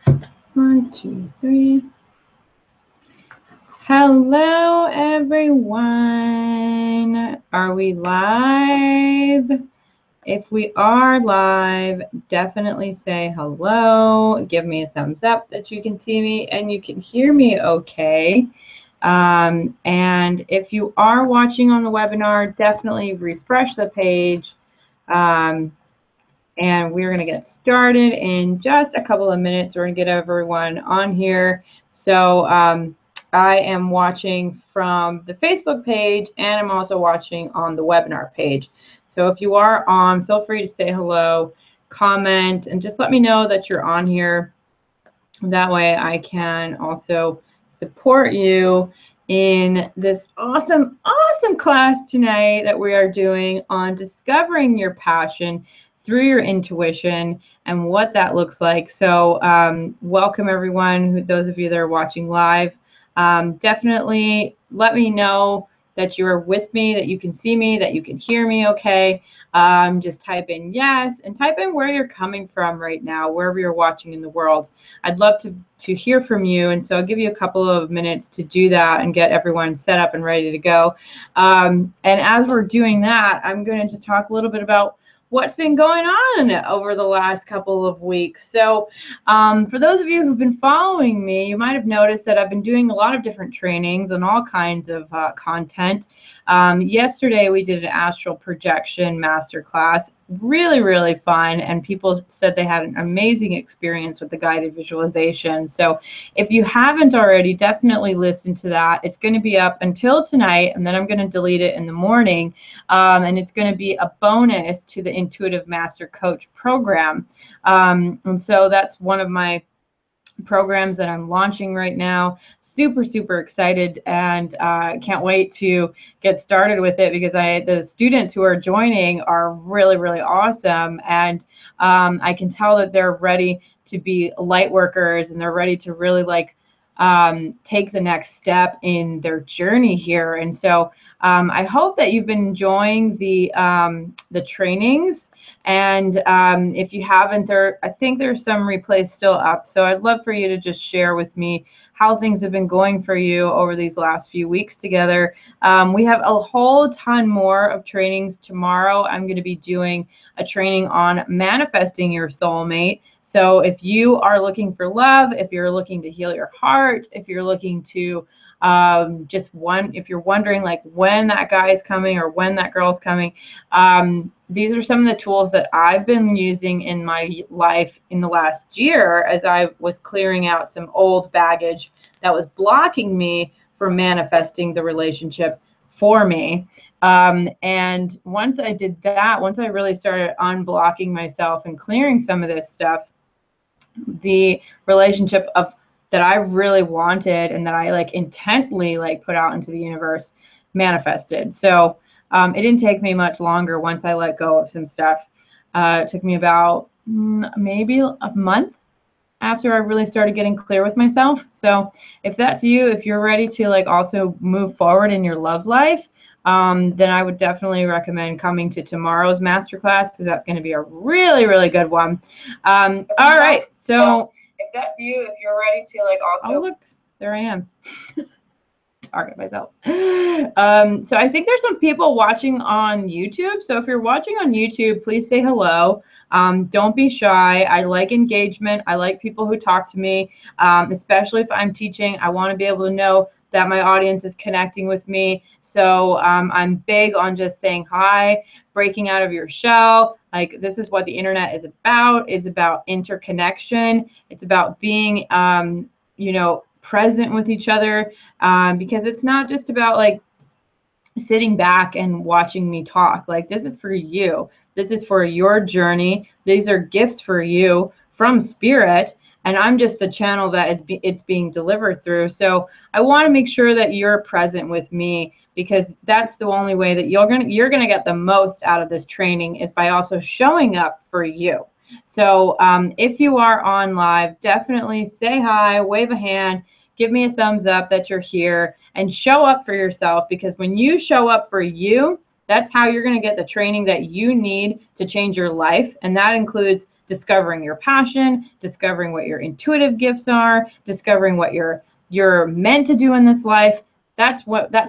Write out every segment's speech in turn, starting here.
One, two, three. Hello, everyone. Are we live? If we are live, definitely say hello. Give me a thumbs up that you can see me and you can hear me okay. And if you are watching on the webinar, definitely refresh the page. And we're going to get started in just a couple of minutes. We're going to get everyone on here. So I am watching from the Facebook page, and I'm also watching on the webinar page. So if you are on, feel free to say hello, comment, and just let me know that you're on here. That way I can also support you in this awesome class tonight that we are doing on discovering your passion through your intuition and what that looks like. So welcome everyone, those of you that are watching live. Definitely let me know that you're with me, that you can see me, that you can hear me okay. Just type in yes and type in where you're coming from right now, wherever you're watching in the world. I'd love to hear from you, and so I'll give you a couple of minutes to do that and get everyone set up and ready to go. And as we're doing that, I'm going to just talk a little bit about what's been going on over the last couple of weeks. So for those of you who've been following me, you might have noticed that I've been doing a lot of different trainings on all kinds of content. Yesterday, we did an astral projection masterclass. Really fun, and people said they had an amazing experience with the guided visualization. So if you haven't already, definitely listen to that. It's going to be up until tonight, and then I'm going to delete it in the morning, and it's going to be a bonus to the Intuitive Master Coach program. And so that's one of my programs that I'm launching right now. Super excited, and can't wait to get started with it, because the students who are joining are really awesome, and I can tell that they're ready to be light workers, and they're ready to really take the next step in their journey here. And so I hope that you've been enjoying the trainings. And if you haven't, I think there's some replays still up. So I'd love for you to just share with me how things have been going for you over these last few weeks together. We have a whole ton more of trainings tomorrow. I'm going to be doing a training on manifesting your soulmate. So if you are looking for love, if you're looking to heal your heart, if you're looking to if you're wondering like when that guy is coming or when that girl is coming, these are some of the tools that I've been using in my life in the last year, as I was clearing out some old baggage that was blocking me from manifesting the relationship for me. And once I did that, once I really started unblocking myself and clearing some of this stuff, the relationship that I really wanted and that I intently put out into the universe manifested. So it didn't take me much longer once I let go of some stuff. It took me about maybe a month after I really started getting clear with myself. So if that's you, if you're ready to also move forward in your love life, then I would definitely recommend coming to tomorrow's masterclass, because that's going to be a really good one. All right, so if that's you, if you're ready to also, oh look, there I am. Talking to myself. So I think there's some people watching on YouTube. So if you're watching on YouTube, please say hello. Don't be shy. I like engagement. I like people who talk to me, especially if I'm teaching. I want to be able to know that my audience is connecting with me. So I'm big on just saying hi, breaking out of your shell. This is what the internet is about. It's about interconnection. It's about being, present with each other, because it's not just about sitting back and watching me talk. This is for you. This is for your journey. These are gifts for you from spirit, and I'm just the channel that it's being delivered through. So I want to make sure that you're present with me, because that's the only way that you're gonna get the most out of this training, is by also showing up for you. So if you are on live, definitely say hi, wave a hand, give me a thumbs up that you're here, and show up for yourself, because when you show up for you, That's how you're going to get the training that you need to change your life. And that includes discovering your passion, discovering what your intuitive gifts are, discovering what you're meant to do in this life. That's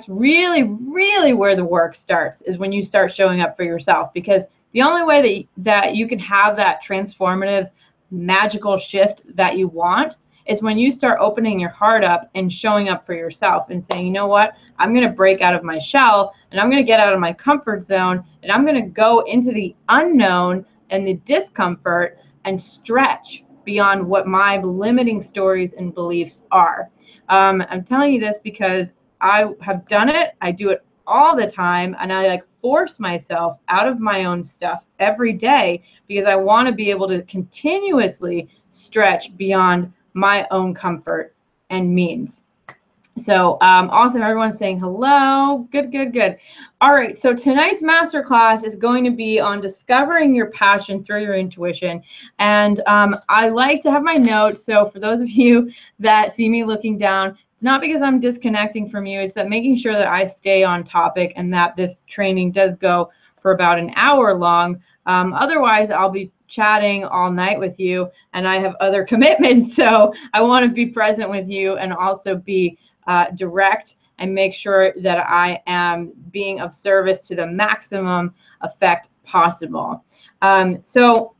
really, really where the work starts, is when you start showing up for yourself. Because the only way that you can have that transformative, magical shift that you want is when you start opening your heart up and showing up for yourself and saying, you know what, I'm going to break out of my shell, and I'm going to get out of my comfort zone, and I'm going to go into the unknown and the discomfort and stretch beyond what my limiting stories and beliefs are. I'm telling you this because I have done it. I do it all the time, and I force myself out of my own stuff every day because I want to be able to continuously stretch beyond my own comfort and means. So awesome. Everyone's saying hello. Good, good, good. All right. So tonight's masterclass is going to be on discovering your passion through your intuition. And I like to have my notes. So for those of you that see me looking down, it's not because I'm disconnecting from you. It's that making sure that I stay on topic and that this training does go for about an hour long. Otherwise, I'll be chatting all night with you, and I have other commitments. So I want to be present with you and also be direct and make sure that I am being of service to the maximum effect possible. So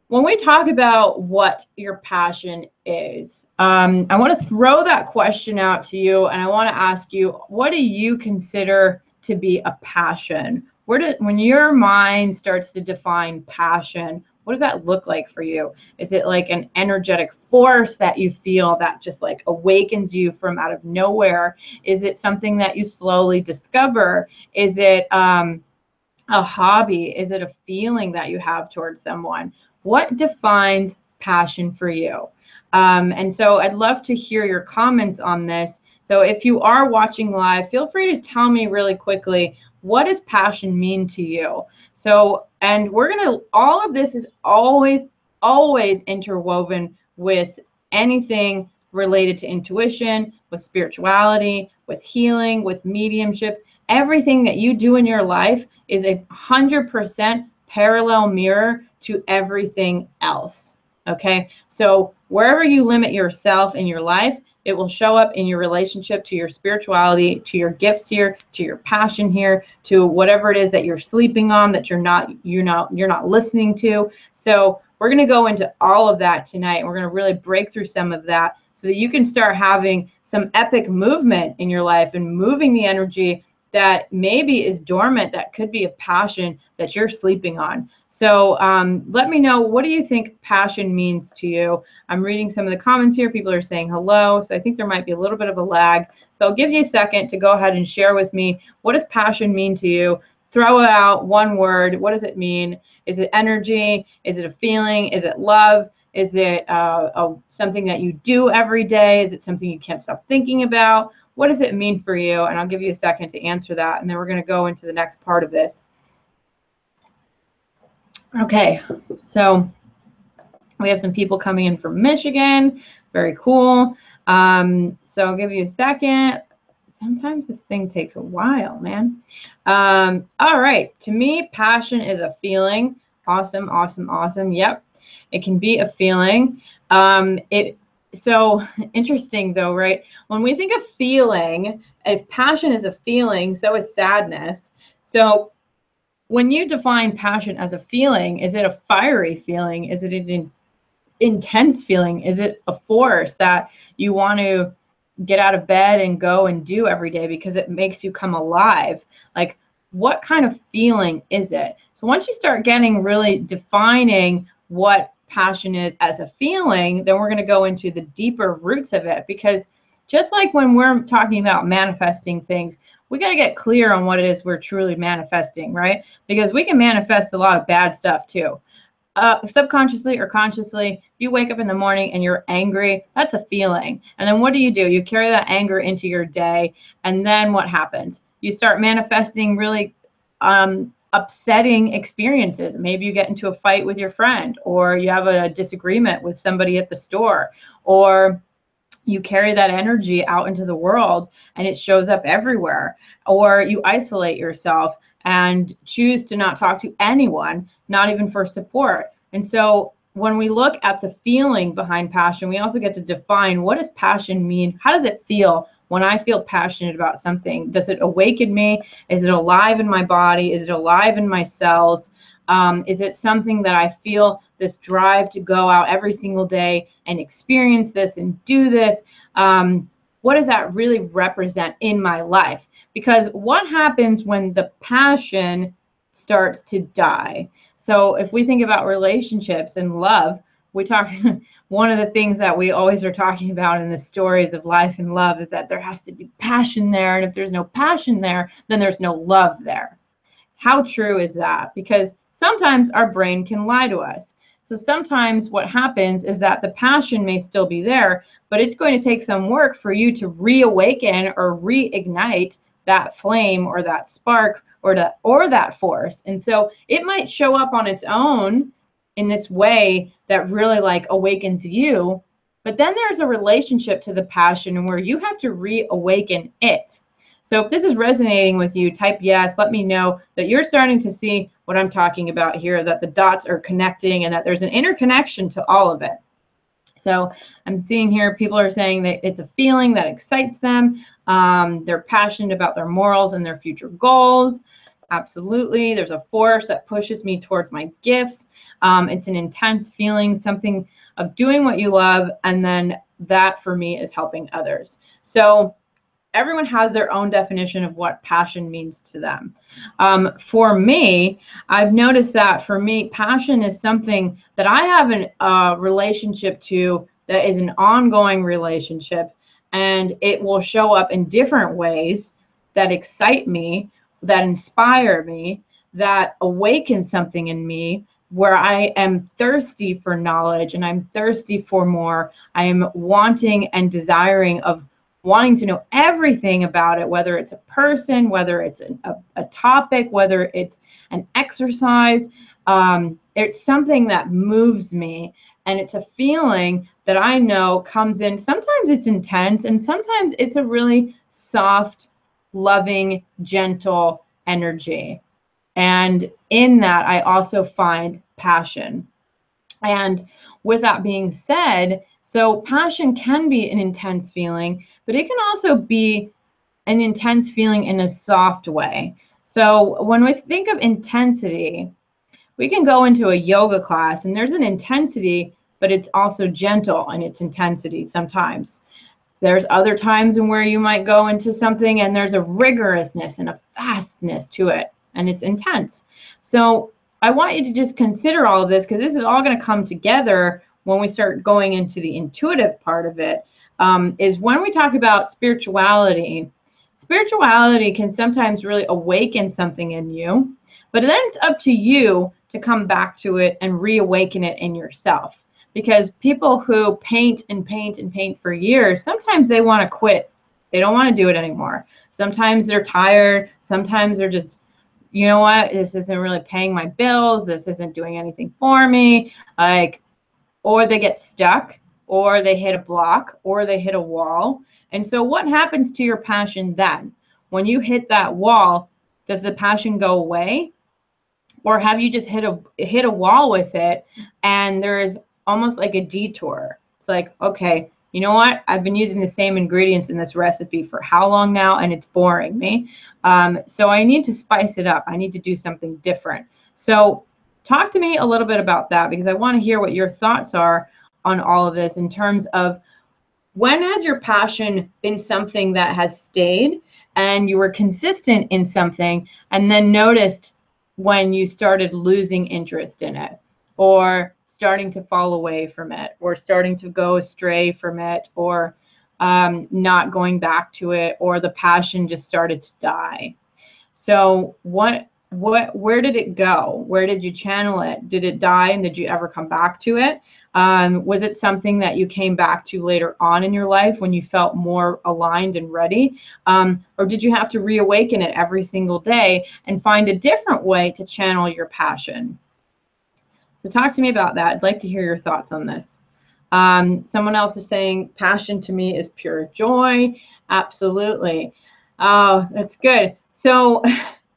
when we talk about what your passion is, I want to throw that question out to you, and I want to ask you, what do you consider to be a passion? When your mind starts to define passion, what does that look like for you? Is it like an energetic force that you feel that just like awakens you from out of nowhere? Is it something that you slowly discover? Is it a hobby? Is it a feeling that you have towards someone? What defines passion for you? And so I'd love to hear your comments on this. So if you are watching live, feel free to tell me really quickly, what does passion mean to you? So, and all of this is always interwoven with anything related to intuition, with spirituality, with healing, with mediumship. Everything that you do in your life is 100% parallel mirror to everything else. Okay, so wherever you limit yourself in your life, it will show up in your relationship to your spirituality, to your gifts here, to your passion here, to whatever it is that you're sleeping on, that you're not listening to. So we're going to go into all of that tonight. We're going to really break through some of that so that you can start having some epic movement in your life and moving the energy that maybe is dormant, that could be a passion that you're sleeping on. So let me know, what do you think passion means to you? I'm reading some of the comments here. People are saying hello. So I think there might be a little bit of a lag. So I'll give you a second to go ahead and share with me, what does passion mean to you? Throw out one word. What does it mean? Is it energy? Is it a feeling? Is it love? Is it something that you do every day? Is it something you can't stop thinking about? What does it mean for you? And I'll give you a second to answer that. And then we're going to go into the next part of this. Okay, so we have some people coming in from Michigan. Very cool. So I'll give you a second. Sometimes this thing takes a while, man. All right. To me, passion is a feeling. Awesome, awesome, awesome. Yep. It can be a feeling. So interesting though, right? When we think of feeling, if passion is a feeling, so is sadness. So when you define passion as a feeling, is it a fiery feeling? Is it an intense feeling? Is it a force that you want to get out of bed and go and do every day because it makes you come alive? Like, what kind of feeling is it? So once you start getting really defining what passion is as a feeling, then we're going to go into the deeper roots of it. Because just like when we're talking about manifesting things, we got to get clear on what it is we're truly manifesting, right? Because we can manifest a lot of bad stuff too. Subconsciously or consciously, if you wake up in the morning and you're angry, that's a feeling. And then what do? You carry that anger into your day. And then what happens? You start manifesting really upsetting experiences. Maybe you get into a fight with your friend, or you have a disagreement with somebody at the store, or you carry that energy out into the world and it shows up everywhere. Or you isolate yourself and choose to not talk to anyone, not even for support. And so when we look at the feeling behind passion, we also get to define, what does passion mean? How does it feel when I feel passionate about something? Does it awaken me? Is it alive in my body? Is it alive in my cells? Is it something that I feel this drive to go out every single day and experience this and do this? What does that really represent in my life? Because what happens when the passion starts to die? So if we think about relationships and love, we talk, one of the things that we always are talking about in the stories of life and love is that there has to be passion there. And if there's no passion there, then there's no love there. How true is that? Because sometimes our brain can lie to us. So sometimes what happens is that the passion may still be there, but it's going to take some work for you to reawaken or reignite that flame or that spark or that force. And so it might show up on its own in this way that really like awakens you, but then there's a relationship to the passion where you have to reawaken it. So if this is resonating with you, type yes. Let me know that you're starting to see what I'm talking about here, that the dots are connecting and that there's an interconnection to all of it. So I'm seeing here people are saying that it's a feeling that excites them. They're passionate about their morals and their future goals. Absolutely. There's a force that pushes me towards my gifts. It's an intense feeling, something of doing what you love. And then that for me is helping others. So everyone has their own definition of what passion means to them. For me, I've noticed that for me, passion is something that I have a relationship to that is an ongoing relationship, and it will show up in different ways that excite me, that inspire me, that awaken something in me, where I am thirsty for knowledge and I'm thirsty for more. I am wanting and desiring of wanting to know everything about it, whether it's a person, whether it's a topic, whether it's an exercise. It's something that moves me, and it's a feeling that I know comes in. Sometimes it's intense, and sometimes it's a really soft, loving, gentle energy. And in that, I also find passion. And with that being said, so passion can be an intense feeling, but it can also be an intense feeling in a soft way. So when we think of intensity, we can go into a yoga class and there's an intensity, but it's also gentle in its intensity sometimes. There's other times in where you might go into something and there's a rigorousness and a fastness to it, and it's intense. So I want you to just consider all of this, because this is all going to come together when we start going into the intuitive part of it. Is when we talk about spirituality. Spirituality can sometimes really awaken something in you, but then it's up to you to come back to it and reawaken it in yourself. Because people who paint and paint and paint for years, sometimes they want to quit. They don't want to do it anymore. Sometimes they're tired. Sometimes they're just, you know what, this isn't really paying my bills. This isn't doing anything for me. Or they get stuck, or they hit a block, or they hit a wall. And so what happens to your passion then? When you hit that wall, does the passion go away? Or have you just hit a wall with it, and there's almost like a detour? It's like, okay, you know what? I've been using the same ingredients in this recipe for how long now, and it's boring me. So I need to spice it up. I need to do something different. So talk to me a little bit about that, because I want to hear what your thoughts are on all of this in terms of, when has your passion been something that has stayed and you were consistent in something, and then noticed when you started losing interest in it, or starting to fall away from it, or starting to go astray from it, or not going back to it, or the passion just started to die? So where did it go? Where did you channel it? Did it die, and did you ever come back to it? Was it something that you came back to later on in your life when you felt more aligned and ready? Or did you have to reawaken it every single day and find a different way to channel your passion? So talk to me about that. I'd like to hear your thoughts on this. Someone else is saying passion to me is pure joy. Absolutely. Oh, that's good. So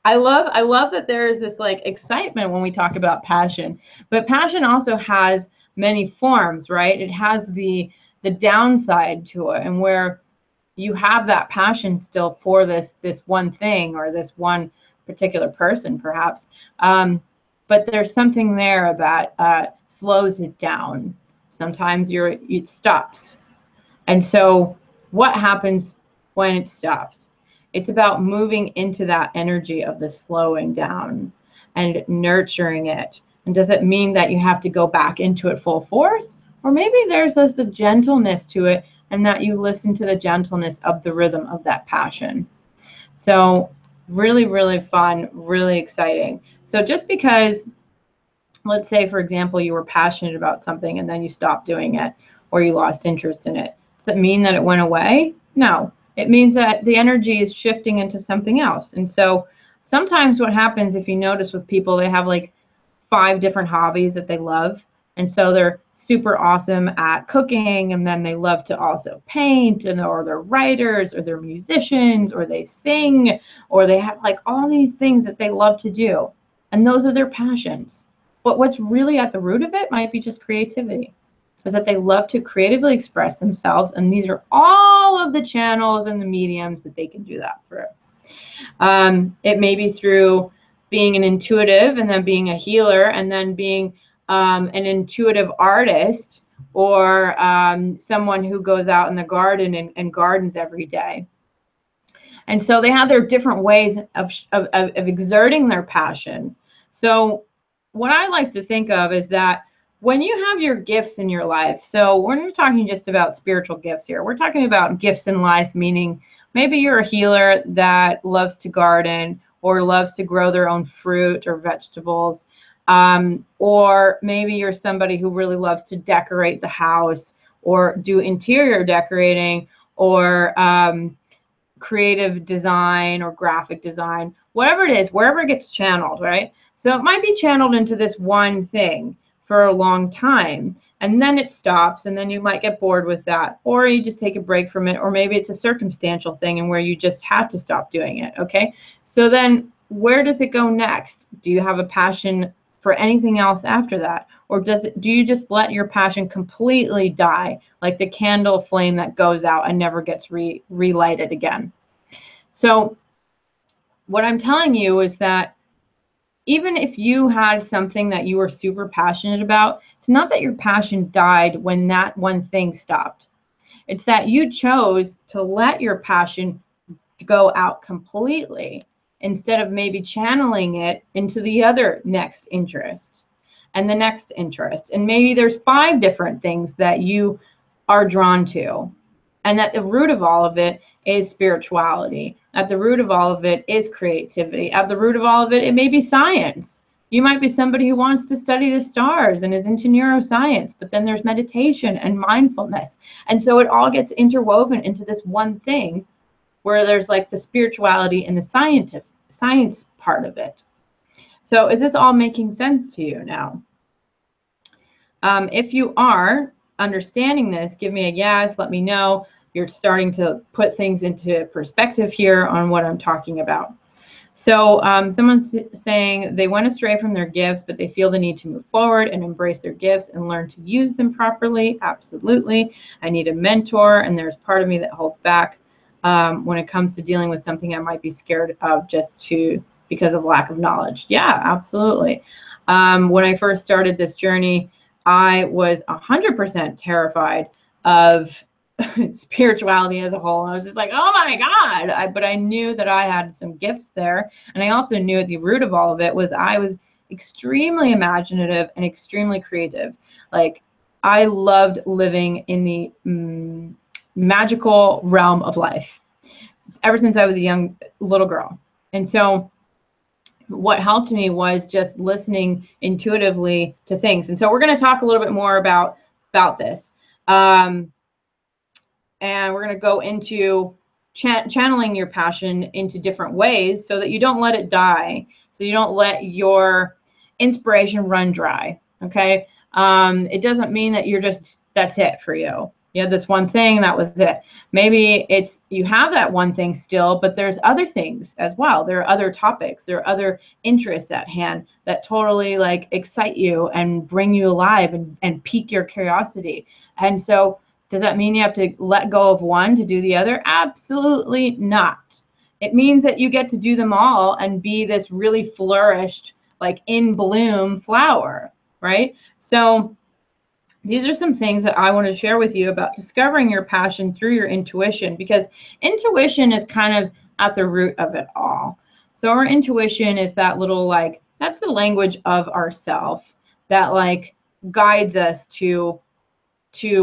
I love that there is this like excitement when we talk about passion, but passion also has many forms, right? It has the downside to it, and where you have that passion still for this one thing or this one particular person, perhaps. But there's something there that slows it down. Sometimes it stops. And so what happens when it stops? It's about moving into that energy of the slowing down and nurturing it. And does it mean that you have to go back into it full force? Or maybe there's just a gentleness to it, and that you listen to the gentleness of the rhythm of that passion. So really, really fun, really exciting. So just because, let's say, for example, you were passionate about something and then you stopped doing it or you lost interest in it, does it mean that it went away? No. It means that the energy is shifting into something else. And so sometimes what happens, if you notice with people, they have like 5 different hobbies that they love. And so they're super awesome at cooking, and then they love to also paint, and or they're writers, or they're musicians, or they sing, or they have like all these things that they love to do. And those are their passions. But what's really at the root of it might be just creativity, is that they love to creatively express themselves, and these are all of the channels and the mediums that they can do that through. It may be through being an intuitive, and then being a healer, and then being an intuitive artist, or someone who goes out in the garden and gardens every day. And so they have their different ways of exerting their passion. So what I like to think of is that when you have your gifts in your life, so we're not talking just about spiritual gifts here. We're talking about gifts in life, meaning maybe you're a healer that loves to garden or loves to grow their own fruit or vegetables. Or maybe you're somebody who really loves to decorate the house or do interior decorating or creative design or graphic design, whatever it is, wherever it gets channeled, right? So it might be channeled into this one thing for a long time, and then it stops, and then you might get bored with that, or you just take a break from it, or maybe it's a circumstantial thing and where you just had to stop doing it, okay? So then where does it go next? Do you have a passion for anything else after that? Or do you just let your passion completely die, like the candle flame that goes out and never gets relighted again? So what I'm telling you is that even if you had something that you were super passionate about, it's not that your passion died when that one thing stopped. It's that you chose to let your passion go out completely, instead of maybe channeling it into the other next interest and the next interest. And maybe there's 5 different things that you are drawn to, and that the root of all of it is spirituality. At the root of all of it is creativity. At the root of all of it, it may be science. You might be somebody who wants to study the stars and is into neuroscience, but then there's meditation and mindfulness. And so it all gets interwoven into this one thing, where there's like the spirituality and the science part of it. So is this all making sense to you now? If you are understanding this, give me a yes, let me know. You're starting to put things into perspective here on what I'm talking about. So someone's saying they went astray from their gifts, but they feel the need to move forward and embrace their gifts and learn to use them properly. Absolutely. I need a mentor, and there's part of me that holds back when it comes to dealing with something I might be scared of because of lack of knowledge. Yeah, absolutely. When I first started this journey, I was 100% terrified of spirituality as a whole. I was just like, oh my God. But I knew that I had some gifts there. And I also knew at the root of all of it was I was extremely imaginative and extremely creative. Like, I loved living in the magical realm of life ever since I was a young little girl. And so what helped me was just listening intuitively to things. And so we're going to talk a little bit more about this. And we're going to go into channeling your passion into different ways so that you don't let it die. So you don't let your inspiration run dry. Okay. It doesn't mean that you're just that's it for you. You had this one thing, that was it. Maybe it's you have that one thing still, but there's other things as well. There are other topics, there are other interests at hand that totally like excite you and bring you alive and pique your curiosity. And so does that mean you have to let go of one to do the other? Absolutely not. It means that you get to do them all and be this really flourished, like in bloom flower, right? So these are some things that I want to share with you about discovering your passion through your intuition, because intuition is kind of at the root of it all. So our intuition is that little, like, that's the language of ourself that like guides us to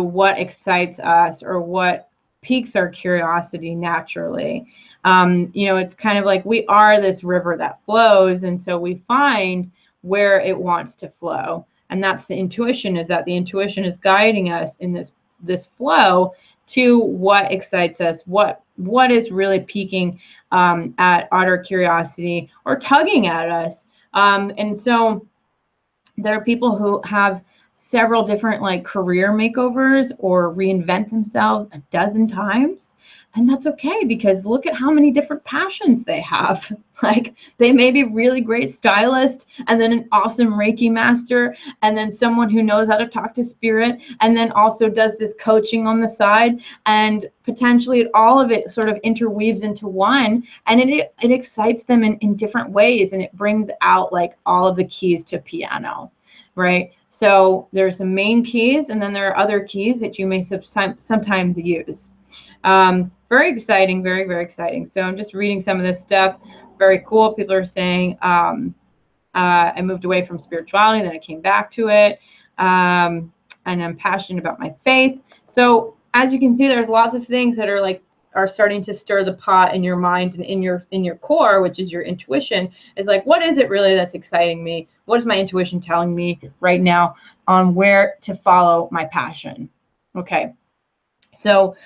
what excites us or what piques our curiosity naturally. You know, it's kind of like we are this river that flows, and so we find where it wants to flow. And that's the intuition, is that the intuition is guiding us in this flow to what excites us, what is really piquing at our curiosity or tugging at us. And so there are people who have several different like career makeovers or reinvent themselves a dozen times. And that's okay, because look at how many different passions they have. Like they may be really great stylist, and then an awesome Reiki master, and then someone who knows how to talk to spirit, and then also does this coaching on the side, and potentially all of it sort of interweaves into one, and it excites them in different ways, and it brings out like all of the keys to piano, right? So there's some main keys, and then there are other keys that you may sometimes use. Very exciting, very, very exciting. So I'm just reading some of this stuff. Very cool. People are saying, I moved away from spirituality, then I came back to it. And I'm passionate about my faith. So as you can see, there's lots of things that are starting to stir the pot in your mind and in your core, which is your intuition. Is like, what is it really that's exciting me? What is my intuition telling me right now on where to follow my passion? Okay. So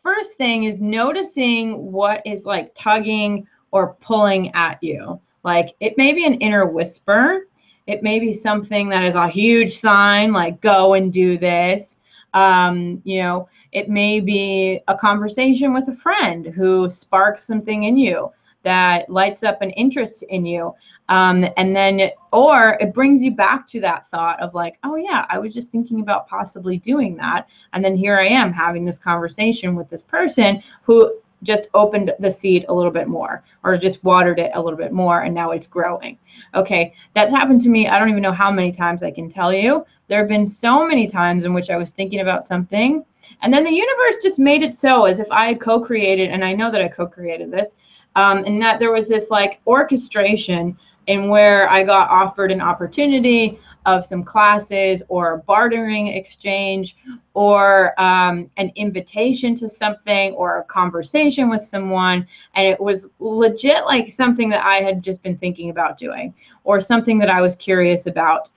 first thing is noticing what is like tugging or pulling at you. Like it may be an inner whisper. It may be something that is a huge sign, like go and do this. You know, it may be a conversation with a friend who sparks something in you that lights up an interest in you. And then, or it brings you back to that thought of like, oh yeah, I was just thinking about possibly doing that. And then here I am having this conversation with this person who just opened the seed a little bit more, or just watered it a little bit more, and now it's growing. Okay, that's happened to me. I don't even know how many times I can tell you. There have been so many times in which I was thinking about something, and then the universe just made it so as if I had co-created, and I know that I co-created this, and that there was this like orchestration in where I got offered an opportunity of some classes or a bartering exchange or an invitation to something or a conversation with someone. And it was legit like something that I had just been thinking about doing, or something that I was curious about,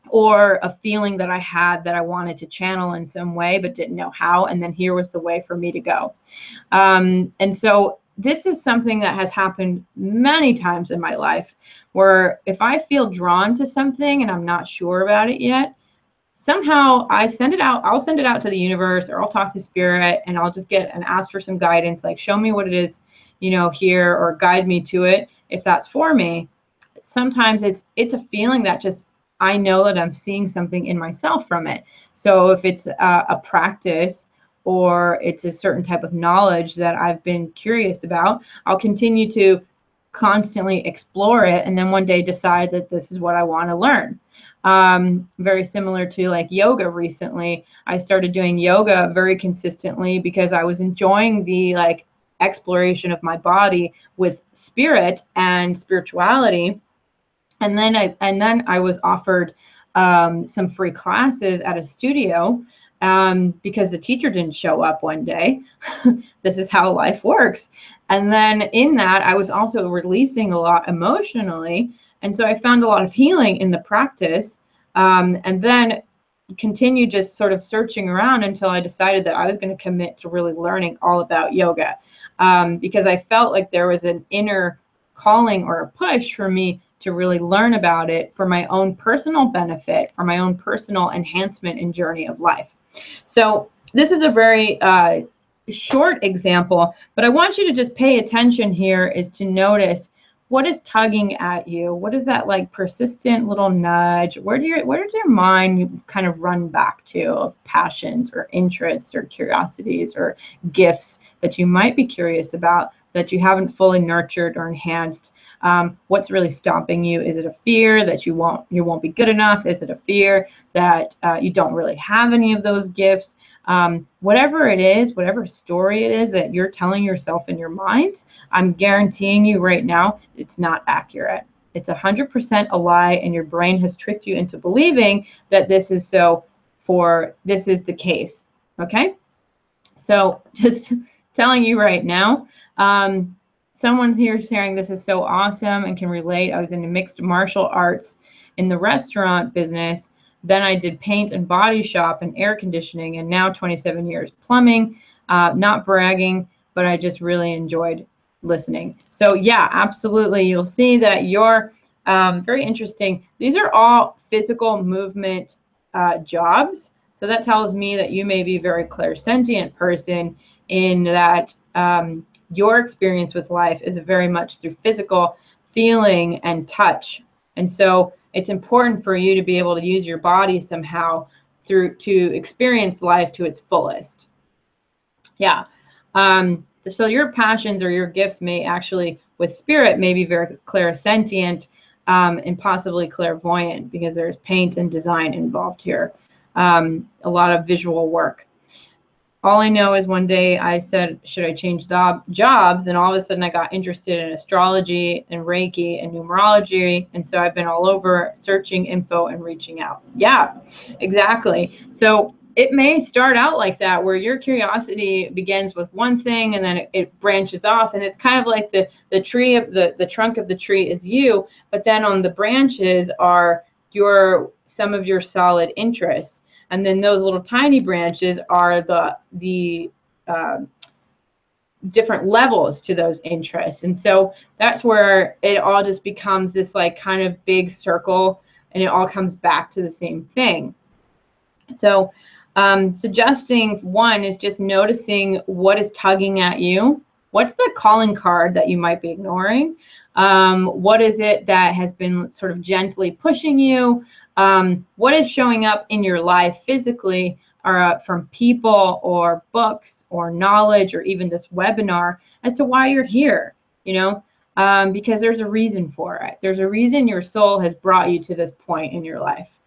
or a feeling that I had that I wanted to channel in some way but didn't know how. And then here was the way for me to go. And so this is something that has happened many times in my life, where if I feel drawn to something and I'm not sure about it yet, somehow I send it out. I'll send it out to the universe, or I'll talk to spirit, and I'll just get and ask for some guidance, like show me what it is, you know, here, or guide me to it if that's for me. Sometimes it's a feeling that just, I know that I'm seeing something in myself from it. So if it's a practice, or it's a certain type of knowledge that I've been curious about, I'll continue to constantly explore it, and then one day decide that this is what I want to learn. Very similar to like yoga. Recently, I started doing yoga very consistently because I was enjoying the like exploration of my body with spirit and spirituality. And then I was offered some free classes at a studio because the teacher didn't show up one day. This is how life works. And then in that, I was also releasing a lot emotionally. And so I found a lot of healing in the practice, and then continued just sort of searching around until I decided that I was going to commit to really learning all about yoga, because I felt like there was an inner calling or a push for me to really learn about it for my own personal benefit, for my own personal enhancement and journey of life. So this is a very short example, but I want you to just pay attention here is to notice what is tugging at you. What is that like persistent little nudge? Where does your mind kind of run back to of passions or interests or curiosities or gifts that you might be curious about that you haven't fully nurtured or enhanced? What's really stopping you? Is it a fear that you won't be good enough? Is it a fear that you don't really have any of those gifts? Whatever it is, whatever story it is that you're telling yourself in your mind, I'm guaranteeing you right now, it's not accurate. It's 100% a lie, and your brain has tricked you into believing that this is this is the case. Okay? So just telling you right now, someone here sharing this is so awesome and can relate. I was into mixed martial arts in the restaurant business. Then I did paint and body shop and air conditioning, and now 27 years plumbing. Not bragging, but I just really enjoyed listening. So yeah, absolutely. You'll see that you're very interesting. These are all physical movement jobs. So that tells me that you may be a very clairsentient person in that your experience with life is very much through physical feeling and touch. And so it's important for you to be able to use your body somehow to experience life to its fullest. Yeah. So your passions or your gifts may actually, with spirit, may be very clairsentient and possibly clairvoyant, because there's paint and design involved here. A lot of visual work. All I know is one day I said, should I change jobs? Then all of a sudden I got interested in astrology and Reiki and numerology. And so I've been all over searching info and reaching out. Yeah, exactly. So it may start out like that, where your curiosity begins with one thing and then it branches off. And it's kind of like the tree of the trunk of the tree is you, but then on the branches are some of your solid interests. And then those little tiny branches are the different levels to those interests. And so that's where it all just becomes this like kind of big circle, and it all comes back to the same thing. So suggesting one is just noticing what is tugging at you. What's the calling card that you might be ignoring? What is it that has been sort of gently pushing you? What is showing up in your life physically, or from people or books or knowledge or even this webinar as to why you're here, because there's a reason for it. There's a reason your soul has brought you to this point in your life.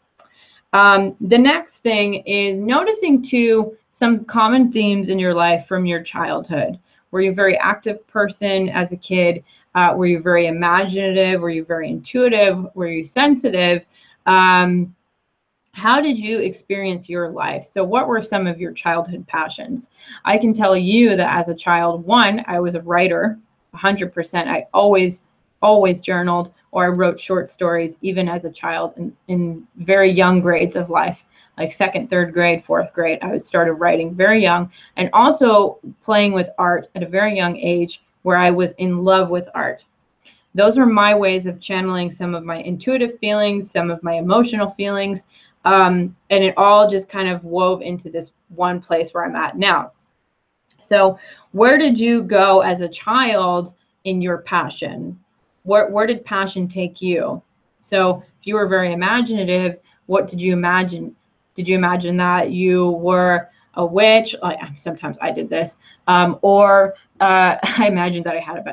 The next thing is noticing too some common themes in your life from your childhood. Were you a very active person as a kid? Were you very imaginative? Were you very intuitive? Were you sensitive? How did you experience your life? So what were some of your childhood passions? I can tell you that as a child, one, I was a writer, 100%. I always journaled, or I wrote short stories, even as a child in very young grades of life, like 2nd, 3rd grade, 4th grade. I started writing very young, and also playing with art at a very young age, where I was in love with art. Those are my ways of channeling some of my intuitive feelings, some of my emotional feelings, and it all just kind of wove into this one place where I'm at now. So where did you go as a child in your passion? Where did passion take you? So if you were very imaginative, what did you imagine? Did you imagine that you were a witch? Sometimes I did this. Or I imagined that I had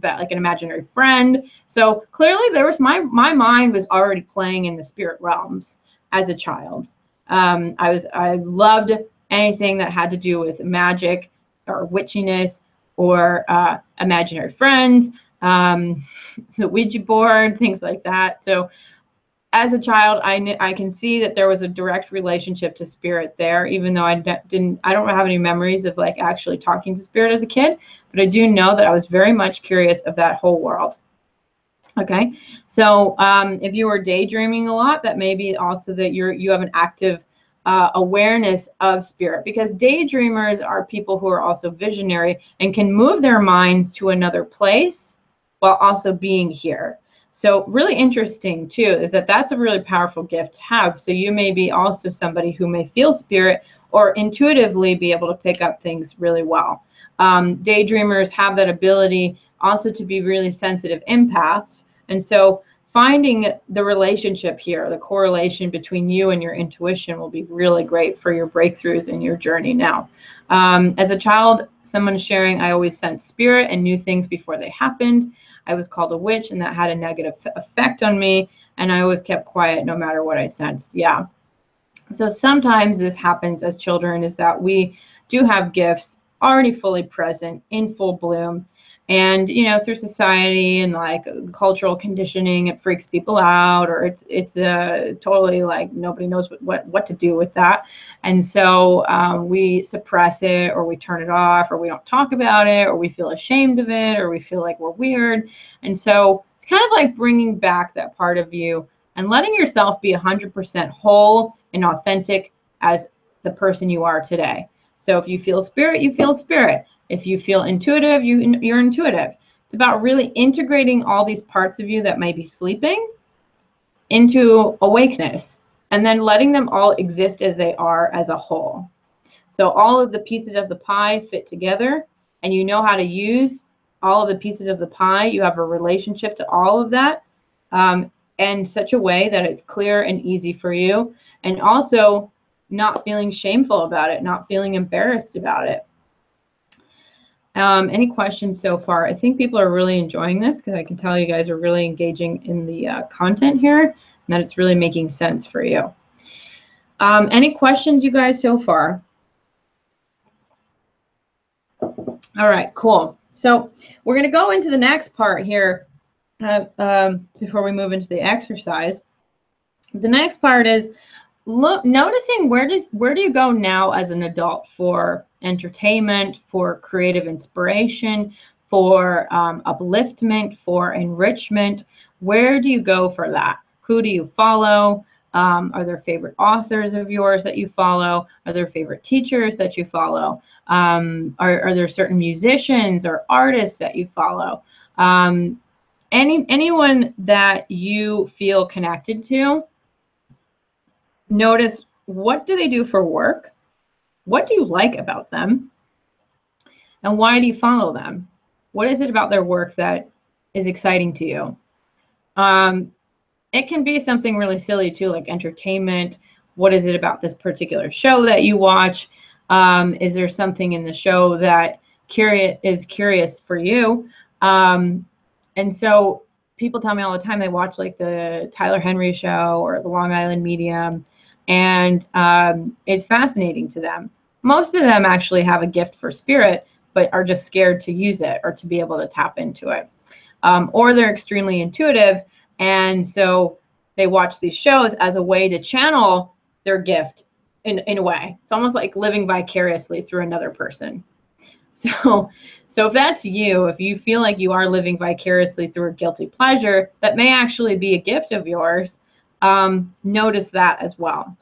like an imaginary friend. So clearly there was my mind was already playing in the spirit realms as a child. I loved anything that had to do with magic or witchiness or imaginary friends, the Ouija board, things like that. So as a child, I can see that there was a direct relationship to spirit there, even though I don't have any memories of like actually talking to spirit as a kid, but I do know that I was very much curious of that whole world. Okay, so if you were daydreaming a lot, that may be also that you have an active awareness of spirit, because daydreamers are people who are also visionary and can move their minds to another place while also being here. So really interesting too is that that's a really powerful gift to have. So you may be also somebody who may feel spirit or intuitively be able to pick up things really well. Daydreamers have that ability also to be really sensitive empaths. And so finding the relationship here, the correlation between you and your intuition will be really great for your breakthroughs in your journey now. As a child, someone sharing, I always sensed spirit and knew things before they happened. I was called a witch, and that had a negative effect on me, and I always kept quiet no matter what I sensed. Yeah. So sometimes this happens as children, is that we do have gifts already fully present in full bloom. And, you know, through society and like cultural conditioning, it freaks people out, or it's totally like nobody knows what to do with that. And so we suppress it, or we turn it off, or we don't talk about it, or we feel ashamed of it, or we feel like we're weird. And so it's kind of like bringing back that part of you and letting yourself be 100% whole and authentic as the person you are today. So if you feel spirit, you feel spirit. If you feel intuitive, you're intuitive. It's about really integrating all these parts of you that might be sleeping into awakeness, and then letting them all exist as they are as a whole. So all of the pieces of the pie fit together, and you know how to use all of the pieces of the pie. You have a relationship to all of that in such a way that it's clear and easy for you, and also not feeling shameful about it, not feeling embarrassed about it. Any questions so far? I think people are really enjoying this, because I can tell you guys are really engaging in the content here, and that it's really making sense for you. Any questions, you guys, so far? All right, cool. So we're going to go into the next part here before we move into the exercise. The next part is noticing where do you go now as an adult for entertainment, for creative inspiration, for upliftment, for enrichment. Where do you go for that? Who do you follow? Are there favorite authors of yours that you follow? Are there favorite teachers that you follow? Are there certain musicians or artists that you follow? Anyone that you feel connected to. Notice, what do they do for work? What do you like about them? And why do you follow them? What is it about their work that is exciting to you? It can be something really silly too, like entertainment. What is it about this particular show that you watch? Is there something in the show that is curious for you? And so people tell me all the time they watch like the Tyler Henry Show or the Long Island Medium, and it's fascinating to them. Most of them actually have a gift for spirit, but are just scared to use it or to be able to tap into it. Or they're extremely intuitive, and so they watch these shows as a way to channel their gift in a way. It's almost like living vicariously through another person. So if that's you, if you feel like you are living vicariously through a guilty pleasure, that may actually be a gift of yours. Notice that as well.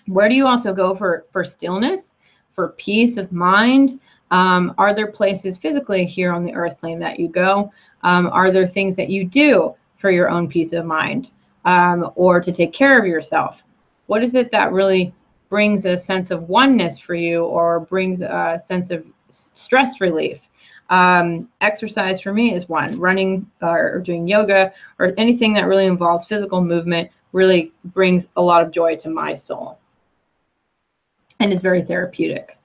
Where do you also go for stillness, for peace of mind? Are there places physically here on the earth plane that you go? Are there things that you do for your own peace of mind, or to take care of yourself? What is it that really brings a sense of oneness for you, or brings a sense of stress relief? Exercise for me is one. Running or doing yoga or anything that really involves physical movement really brings a lot of joy to my soul and is very therapeutic.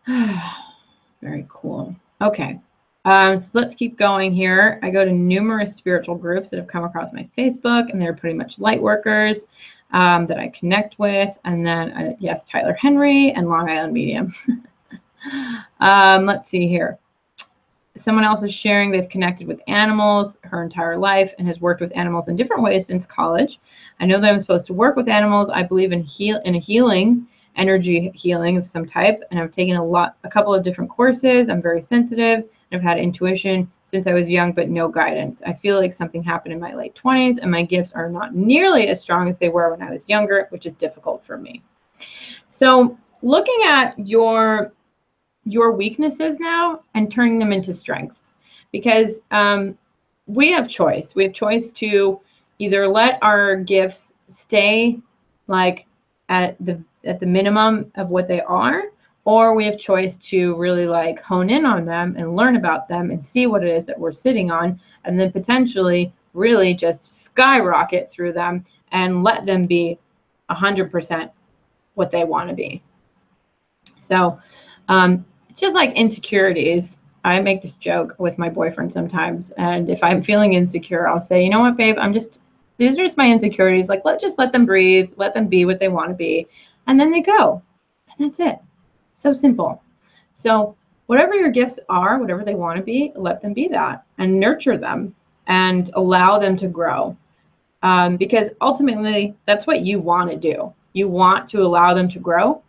Very cool. Okay. So let's keep going here. I go to numerous spiritual groups that have come across my Facebook, and they're pretty much light workers that I connect with. And then, yes, Tyler Henry and Long Island Medium. Let's see here. Someone else is sharing they've connected with animals her entire life and has worked with animals in different ways since college. I know that I'm supposed to work with animals. I believe in a healing, energy healing of some type, and I've taken a couple of different courses. I'm very sensitive, and I've had intuition since I was young, but no guidance. I feel like something happened in my late 20s, and my gifts are not nearly as strong as they were when I was younger, which is difficult for me. So looking at your weaknesses now and turning them into strengths, because we have choice. We have choice to either let our gifts stay like at the minimum of what they are, or we have choice to really like hone in on them and learn about them and see what it is that we're sitting on, and then potentially really just skyrocket through them and let them be 100% what they want to be. So just like insecurities, I make this joke with my boyfriend sometimes, and if I'm feeling insecure, I'll say, you know what, babe, these are just my insecurities. Like, just let them breathe, let them be what they want to be, and then they go, and that's it. So simple. So whatever your gifts are, whatever they want to be, let them be that, and nurture them and allow them to grow, because ultimately that's what you want to do. You want to allow them to grow.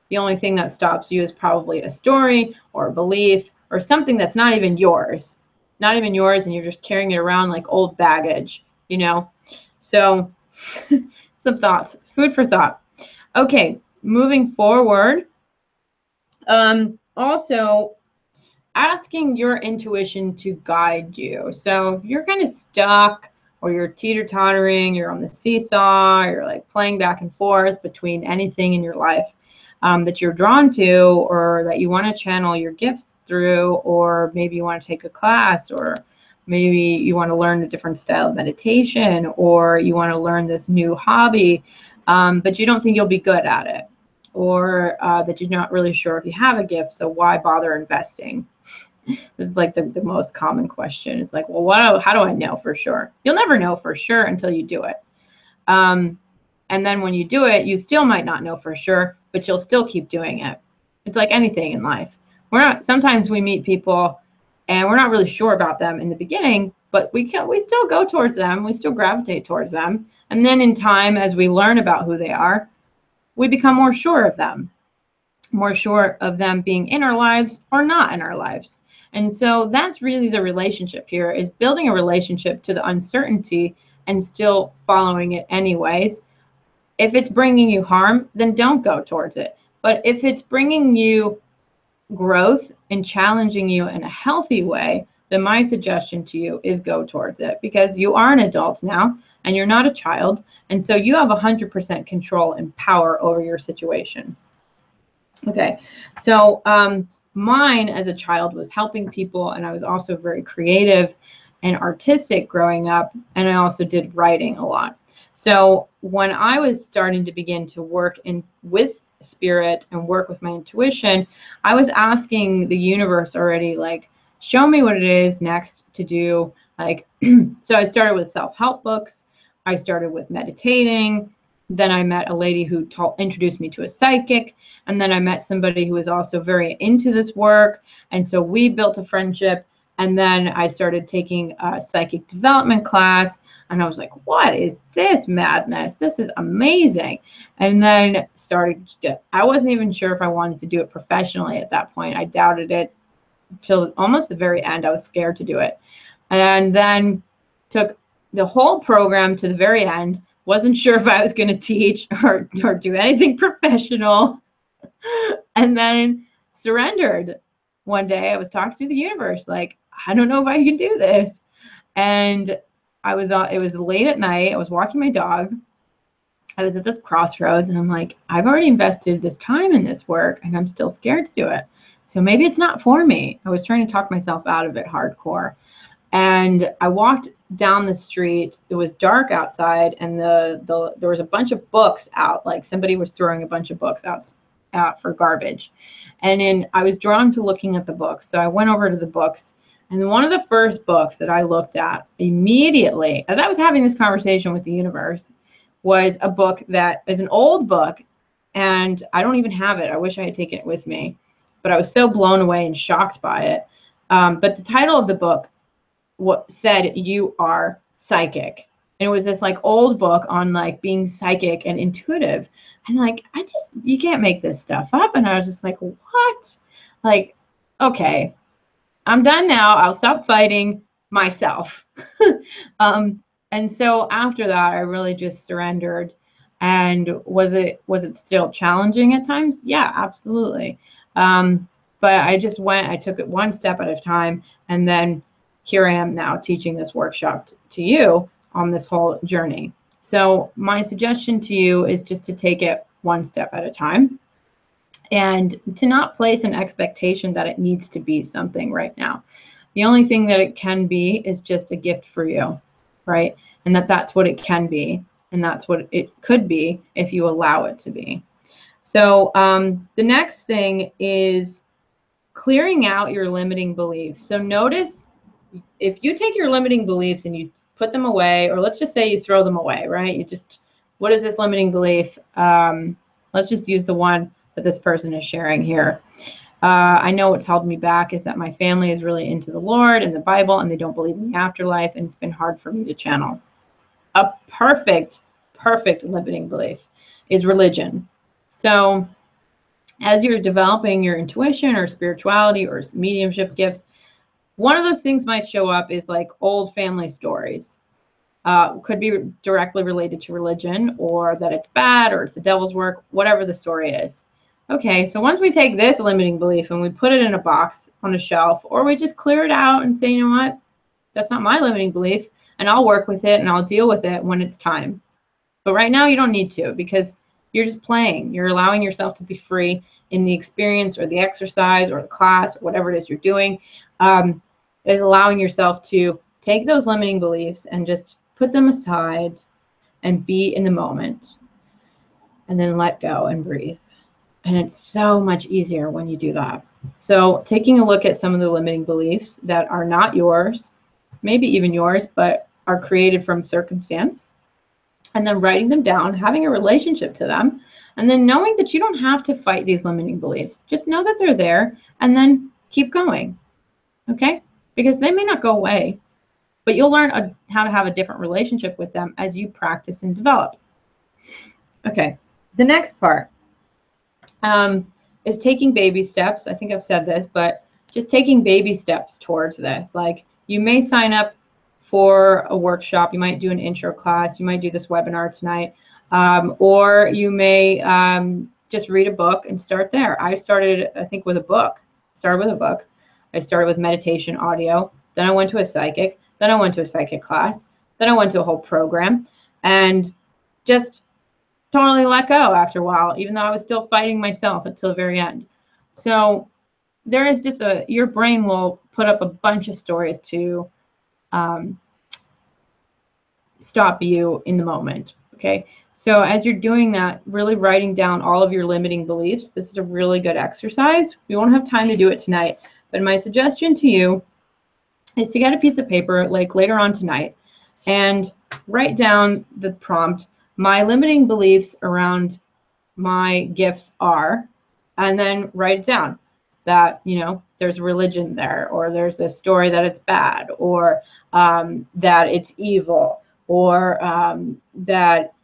The only thing that stops you is probably a story or a belief or something that's not even yours, and you're just carrying it around like old baggage, you know? So some thoughts, food for thought. Okay, moving forward. Also, asking your intuition to guide you. So if you're kind of stuck, or you're teeter-tottering, you're on the seesaw, you're like playing back and forth between anything in your life that you're drawn to, or that you want to channel your gifts through, or maybe you want to take a class, or maybe you want to learn a different style of meditation, or you want to learn this new hobby, but you don't think you'll be good at it, or that you're not really sure if you have a gift, so why bother investing? This is like the most common question. It's like, well, how do I know for sure? You'll never know for sure until you do it. And then when you do it, you still might not know for sure, but you'll still keep doing it. It's like anything in life. Sometimes we meet people and we're not really sure about them in the beginning, but we still go towards them. We still gravitate towards them. And then in time, as we learn about who they are, we become more sure of them being in our lives or not in our lives. And so that's really the relationship here, is building a relationship to the uncertainty and still following it anyways. If it's bringing you harm, then don't go towards it. But if it's bringing you growth and challenging you in a healthy way, then my suggestion to you is go towards it, because you are an adult now and you're not a child. And so you have 100% control and power over your situation. Okay, so mine as a child was helping people, and I was also very creative and artistic growing up, and I also did writing a lot. So when I was starting to begin to work with spirit and work with my intuition, I was asking the universe already, like, show me what it is next to do. Like, so I started with self-help books. I started with meditating. Then I met a lady who introduced me to a psychic. And then I met somebody who was also very into this work. And so we built a friendship. And then I started taking a psychic development class. And I was like, what is this madness? This is amazing. And then I wasn't even sure if I wanted to do it professionally at that point. I doubted it till almost the very end. I was scared to do it. And then took the whole program to the very end. Wasn't sure if I was going to teach or do anything professional. And then surrendered. One day I was talking to the universe, like, I don't know if I can do this. And it was late at night. I was walking my dog. I was at this crossroads, and I'm like, I've already invested this time in this work, and I'm still scared to do it. So maybe it's not for me. I was trying to talk myself out of it hardcore. And I walked down the street. It was dark outside, and there was a bunch of books out. Like, somebody was throwing a bunch of books out for garbage. And then I was drawn to looking at the books. So I went over to the books. And one of the first books that I looked at immediately, as I was having this conversation with the universe, was a book that is an old book. And I don't even have it. I wish I had taken it with me. But I was so blown away and shocked by it. But the title of the book said, "You are psychic." And it was this like old book on like being psychic and intuitive. And like, you can't make this stuff up. And I was just like, what? Like, okay, I'm done now. I'll stop fighting myself. And so after that, I really just surrendered. And was it still challenging at times? Yeah, absolutely. But I took it one step at a time. And then here I am now teaching this workshop to you on this whole journey. So my suggestion to you is just to take it one step at a time and to not place an expectation that it needs to be something right now. The only thing that it can be is just a gift for you, right? And that's what it can be. And that's what it could be if you allow it to be. So the next thing is clearing out your limiting beliefs. So notice if you take your limiting beliefs and you put them away, or let's just say you throw them away, right? You just, what is this limiting belief? Let's just use the one that this person is sharing here. I know what's held me back is that my family is really into the Lord and the Bible, and they don't believe in the afterlife, and it's been hard for me to channel. A perfect limiting belief is religion. So as you're developing your intuition or spirituality or mediumship gifts, one of those things might show up is like old family stories. Could be directly related to religion, or that it's bad, or it's the devil's work, whatever the story is. Okay, so once we take this limiting belief and we put it in a box on a shelf, or we just clear it out and say, you know what, that's not my limiting belief, and I'll work with it and I'll deal with it when it's time. But right now you don't need to, because you're just playing. You're allowing yourself to be free in the experience or the exercise or the class or whatever it is you're doing. Is allowing yourself to take those limiting beliefs and just put them aside and be in the moment, and then let go and breathe. And it's so much easier when you do that. So taking a look at some of the limiting beliefs that are not yours, maybe even yours, but are created from circumstance, and then writing them down, having a relationship to them, and then knowing that you don't have to fight these limiting beliefs. Just know that they're there, and then keep going, okay? Because they may not go away, but you'll learn how to have a different relationship with them as you practice and develop. Okay, the next part is taking baby steps. I think I've said this, but just taking baby steps towards this. Like, you may sign up for a workshop, you might do an intro class, you might do this webinar tonight, or you may just read a book and start there. I started, I think, with a book. I started with meditation audio, then I went to a psychic, then I went to a psychic class, then I went to a whole program, and just totally let go after a while, even though I was still fighting myself until the very end. So there is just your brain will put up a bunch of stories to stop you in the moment. Okay, so as you're doing that, really writing down all of your limiting beliefs. This is a really good exercise. We won't have time to do it tonight, but my suggestion to you is to get a piece of paper, like later on tonight, and write down the prompt, my limiting beliefs around my gifts are, and then write it down. That, you know, there's religion there, or there's this story that it's bad, or that it's evil, or that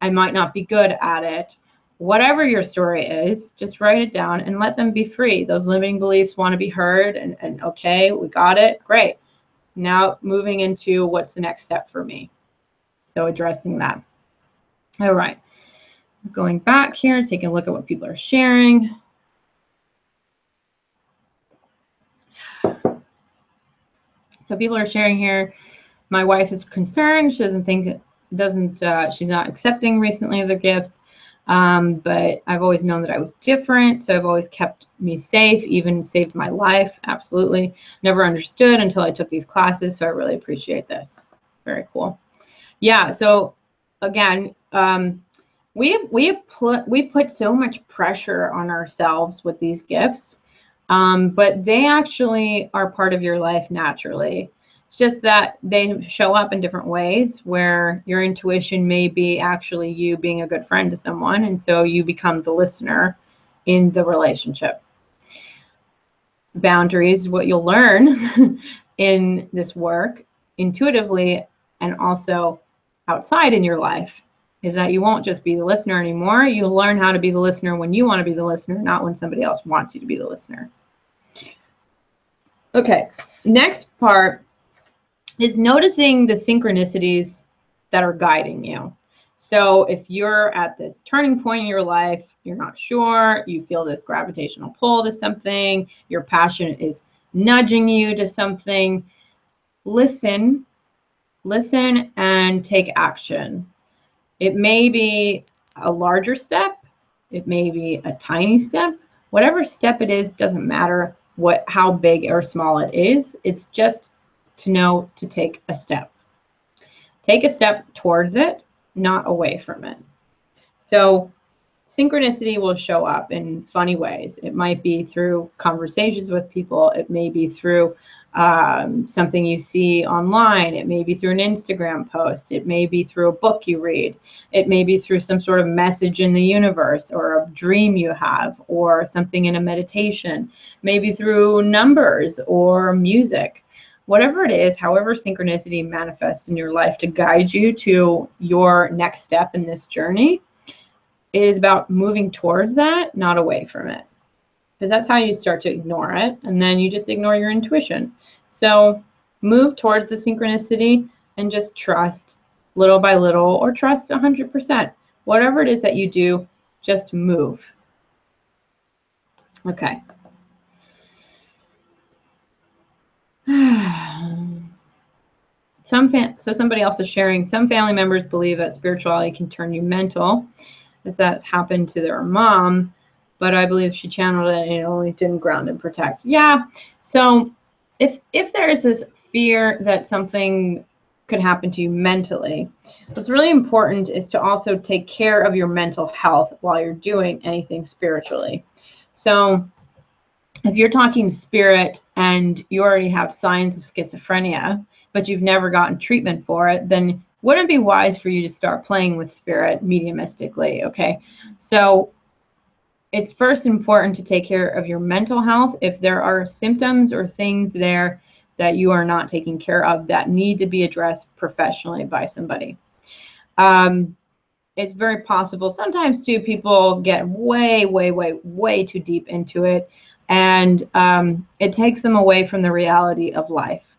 I might not be good at it. Whatever your story is, just write it down and let them be free. Those limiting beliefs want to be heard, and okay, we got it, great. Now moving into what's the next step for me. So addressing that. All right, going back here, taking a look at what people are sharing. So people are sharing here, my wife is concerned. She doesn't think, she's not accepting recently of their gifts. But I've always known that I was different. So I've always kept me safe, even saved my life. Absolutely. Never understood until I took these classes. So I really appreciate this. Very cool. Yeah. So again, we put so much pressure on ourselves with these gifts. But they actually are part of your life naturally. It's just that they show up in different ways, where your intuition may be actually you being a good friend to someone, and so you become the listener in the relationship. Boundaries, what you'll learn in this work intuitively and also outside in your life, is that you won't just be the listener anymore. You'll learn how to be the listener when you want to be the listener, not when somebody else wants you to be the listener. Okay, next part is noticing the synchronicities that are guiding you. So if you're at this turning point in your life, you're not sure, you feel this gravitational pull to something, your passion is nudging you to something, listen and take action. It may be a larger step, it may be a tiny step. Whatever step it is, doesn't matter how big or small it is. It's just to know to take a step. Take a step towards it, not away from it. So synchronicity will show up in funny ways. It might be through conversations with people. It may be through something you see online. It may be through an Instagram post. It may be through a book you read. It may be through some sort of message in the universe or a dream you have or something in a meditation. Maybe through numbers or music. Whatever it is, however synchronicity manifests in your life to guide you to your next step in this journey, it is about moving towards that, not away from it. Because that's how you start to ignore it, and then you just ignore your intuition. So move towards the synchronicity and just trust little by little, or trust 100%. Whatever it is that you do, just move. Okay. So somebody else is sharing, some family members believe that spirituality can turn you mental, as that happened to their mom, but I believe she channeled it and it only didn't ground and protect. Yeah, so if there is this fear that something could happen to you mentally, what's really important is to also take care of your mental health while you're doing anything spiritually. So if you're talking spirit and you already have signs of schizophrenia, but you've never gotten treatment for it, then wouldn't it be wise for you to start playing with spirit mediumistically? Okay, so it's first important to take care of your mental health. If there are symptoms or things there that you are not taking care of that need to be addressed professionally by somebody. It's very possible. Sometimes too, people get way too deep into it, and it takes them away from the reality of life.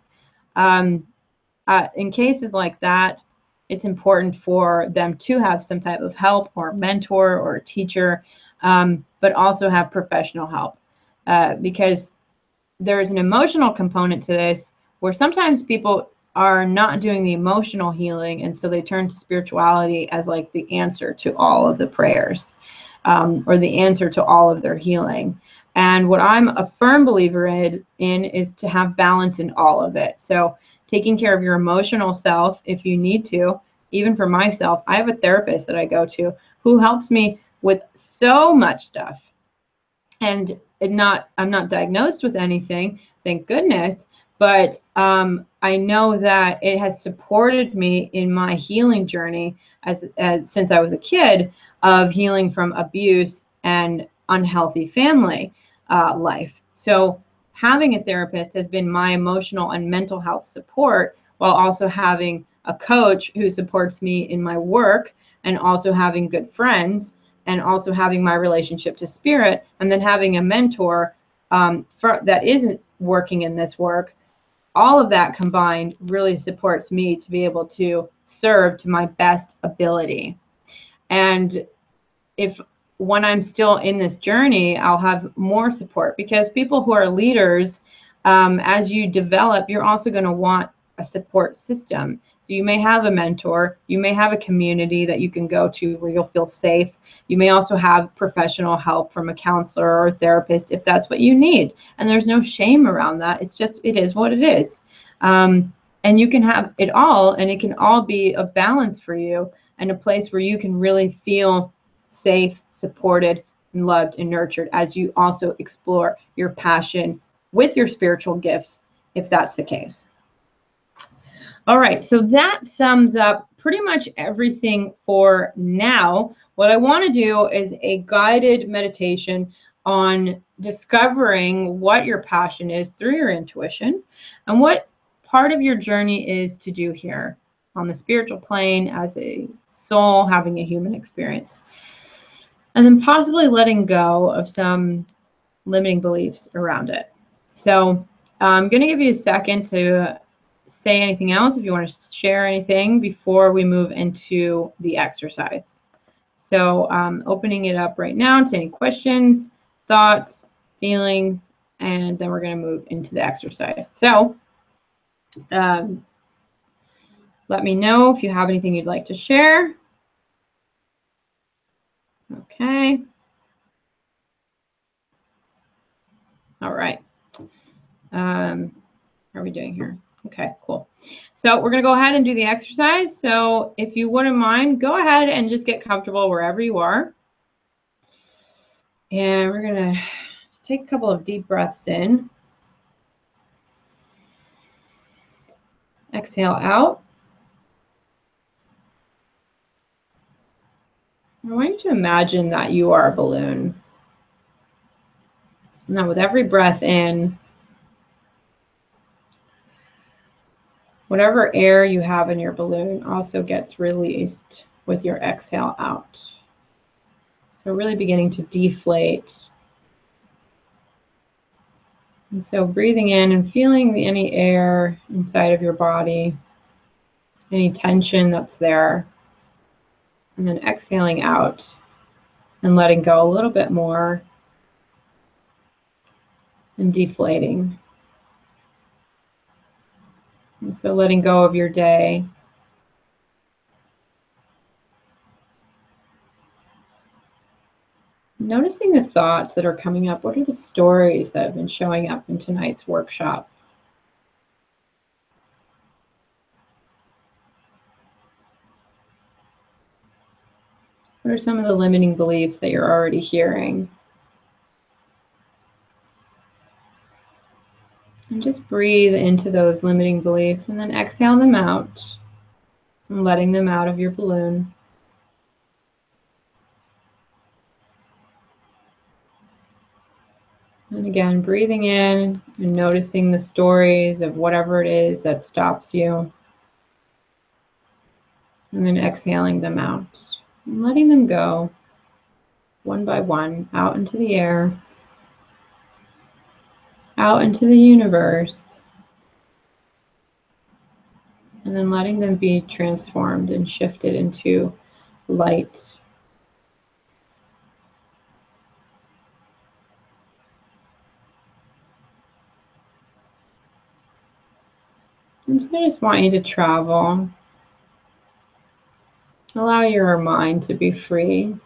In cases like that, it's important for them to have some type of help or mentor or a teacher, but also have professional help, because there's an emotional component to this where sometimes people are not doing the emotional healing, and so they turn to spirituality as like the answer to all of the prayers, or the answer to all of their healing. And what I'm a firm believer in is to have balance in all of it. So taking care of your emotional self if you need to. Even for myself, I have a therapist that I go to who helps me with so much stuff. And I'm not diagnosed with anything, thank goodness, but I know that it has supported me in my healing journey since I was a kid, of healing from abuse and unhealthy family life. So having a therapist has been my emotional and mental health support, while also having a coach who supports me in my work, and also having good friends, and also having my relationship to spirit, and then having a mentor that isn't working in this work. All of that combined really supports me to be able to serve to my best ability. And when I'm still in this journey, I'll have more support, because people who are leaders, as you develop, you're also going to want a support system. So you may have a mentor, you may have a community that you can go to where you'll feel safe. You may also have professional help from a counselor or a therapist if that's what you need. And there's no shame around that. It's just, it is what it is. And you can have it all, and it can all be a balance for you, and a place where you can really feel safe, supported, and loved and nurtured as you also explore your passion with your spiritual gifts, if that's the case. All right, so that sums up pretty much everything for now. What I want to do is a guided meditation on discovering what your passion is through your intuition, and what part of your journey is to do here on the spiritual plane as a soul having a human experience. And then possibly letting go of some limiting beliefs around it. So I'm going to give you a second to say anything else, if you want to share anything before we move into the exercise. So opening it up right now to any questions, thoughts, feelings, and then we're going to move into the exercise. So Let me know if you have anything you'd like to share. Okay. All right. How are we doing here? Okay, cool. So we're going to go ahead and do the exercise. So if you wouldn't mind, go ahead and just get comfortable wherever you are. And we're going to just take a couple of deep breaths in. Exhale out. I want you to imagine that you are a balloon. Now with every breath in, whatever air you have in your balloon also gets released with your exhale out. So really beginning to deflate. And so breathing in and feeling any air inside of your body, any tension that's there, and then exhaling out and letting go a little bit more and deflating. And so letting go of your day. Noticing the thoughts that are coming up. What are the stories that have been showing up in tonight's workshop? What are some of the limiting beliefs that you're already hearing? And just breathe into those limiting beliefs and then exhale them out and letting them out of your balloon. And again, breathing in and noticing the stories of whatever it is that stops you. And then exhaling them out and letting them go one by one out into the air, out into the universe, and then letting them be transformed and shifted into light. And so I just want you to travel. Allow your mind to be free.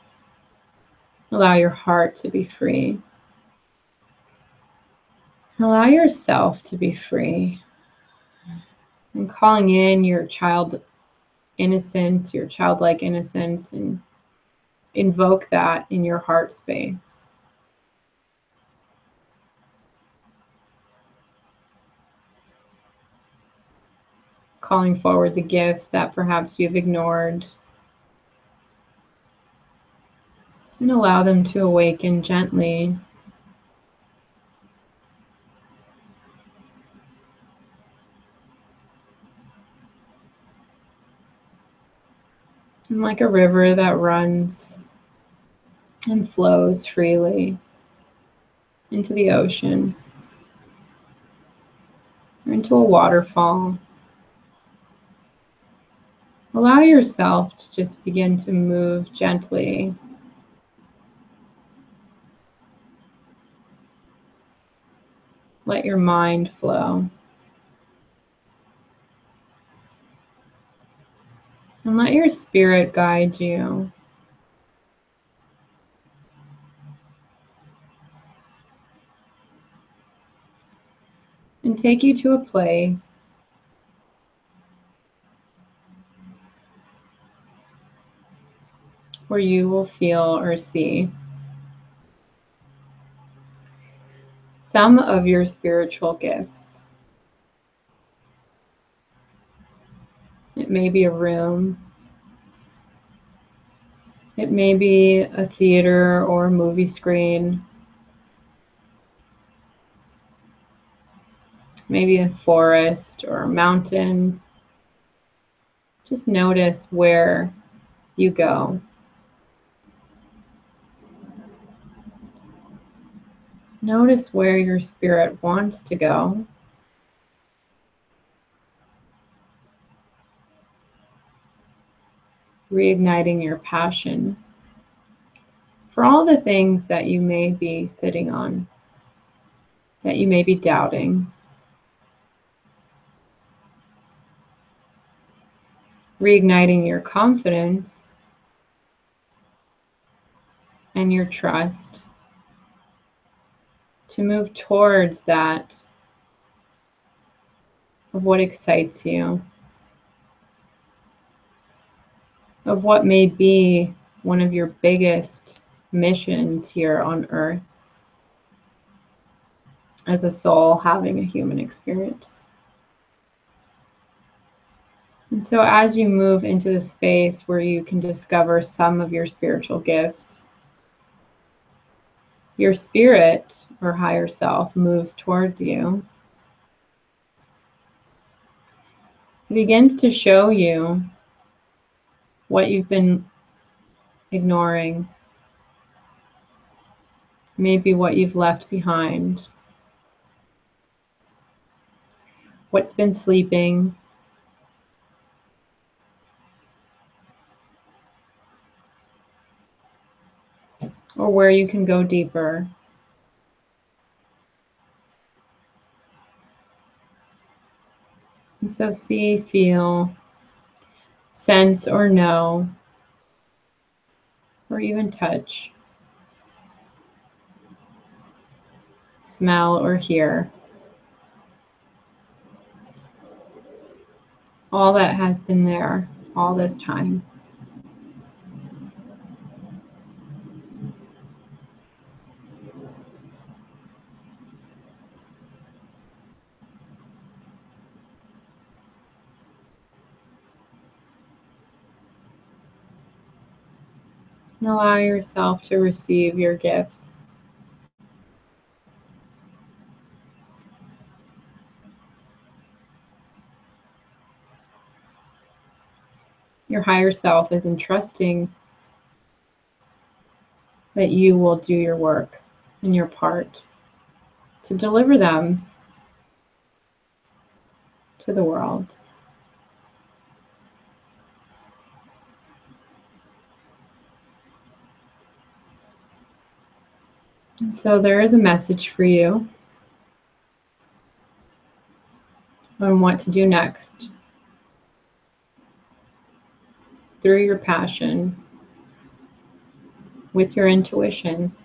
Allow your heart to be free. Allow yourself to be free. And calling in your child innocence, your childlike innocence, and invoke that in your heart space. Calling forward the gifts that perhaps you've ignored. And allow them to awaken gently. And like a river that runs and flows freely into the ocean or into a waterfall. Allow yourself to just begin to move gently. Let your mind flow. And let your spirit guide you. And take you to a place where you will feel or see some of your spiritual gifts. It may be a room. It may be a theater or a movie screen. Maybe a forest or a mountain. Just notice where you go. Notice where your spirit wants to go. Reigniting your passion for all the things that you may be sitting on, that you may be doubting. reigniting your confidence and your trust to move towards that of what excites you, of what may be one of your biggest missions here on earth as a soul having a human experience. And so as you move into the space where you can discover some of your spiritual gifts, your spirit or higher self moves towards you. It begins to show you what you've been ignoring, maybe what you've left behind, what's been sleeping, or where you can go deeper. And so see, feel, sense or know, or even touch, smell or hear, all that has been there all this time. And allow yourself to receive your gifts. Your higher self is entrusting that you will do your work and your part to deliver them to the world. And so there is a message for you on what to do next through your passion, with your intuition,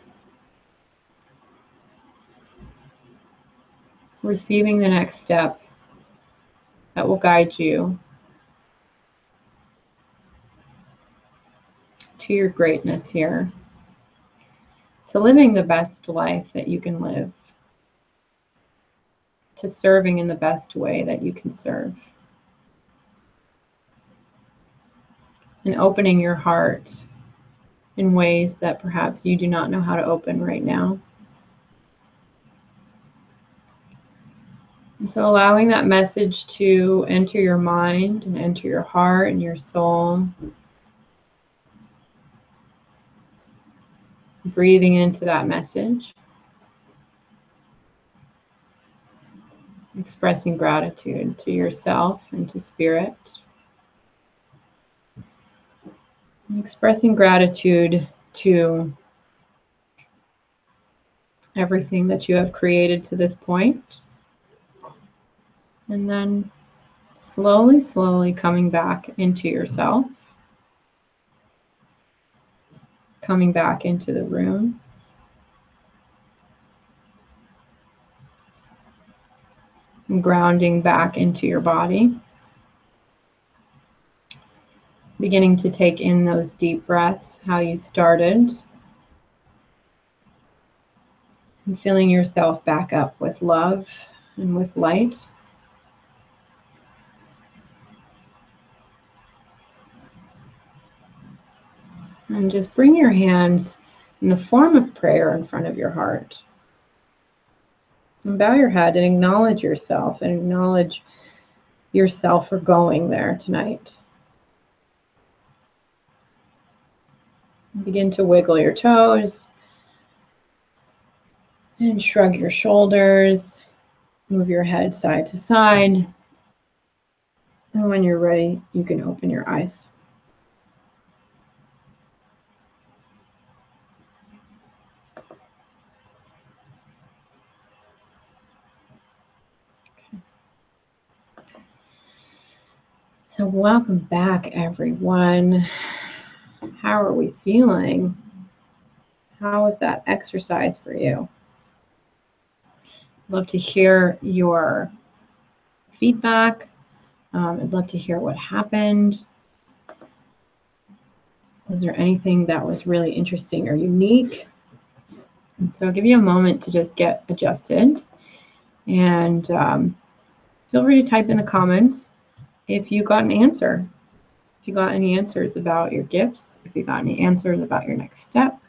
receiving the next step that will guide you to your greatness here, to living the best life that you can live, to serving in the best way that you can serve, and opening your heart in ways that perhaps you do not know how to open right now. And so allowing that message to enter your mind and enter your heart and your soul. Breathing into that message. Expressing gratitude to yourself and to spirit. And expressing gratitude to everything that you have created to this point. And then slowly, slowly coming back into yourself. Coming back into the room. And grounding back into your body. Beginning to take in those deep breaths, how you started. And filling yourself back up with love and with light. And just bring your hands in the form of prayer in front of your heart. And bow your head and acknowledge yourself and acknowledge yourself for going there tonight. Begin to wiggle your toes and shrug your shoulders. Move your head side to side. And when you're ready, you can open your eyes. So welcome back, everyone. How are we feeling? How was that exercise for you? I'd love to hear your feedback. I'd love to hear what happened. Was there anything that was really interesting or unique? And so I'll give you a moment to just get adjusted. And feel free to type in the comments if you got an answer. If you got any answers about your gifts, if you got any answers about your next step,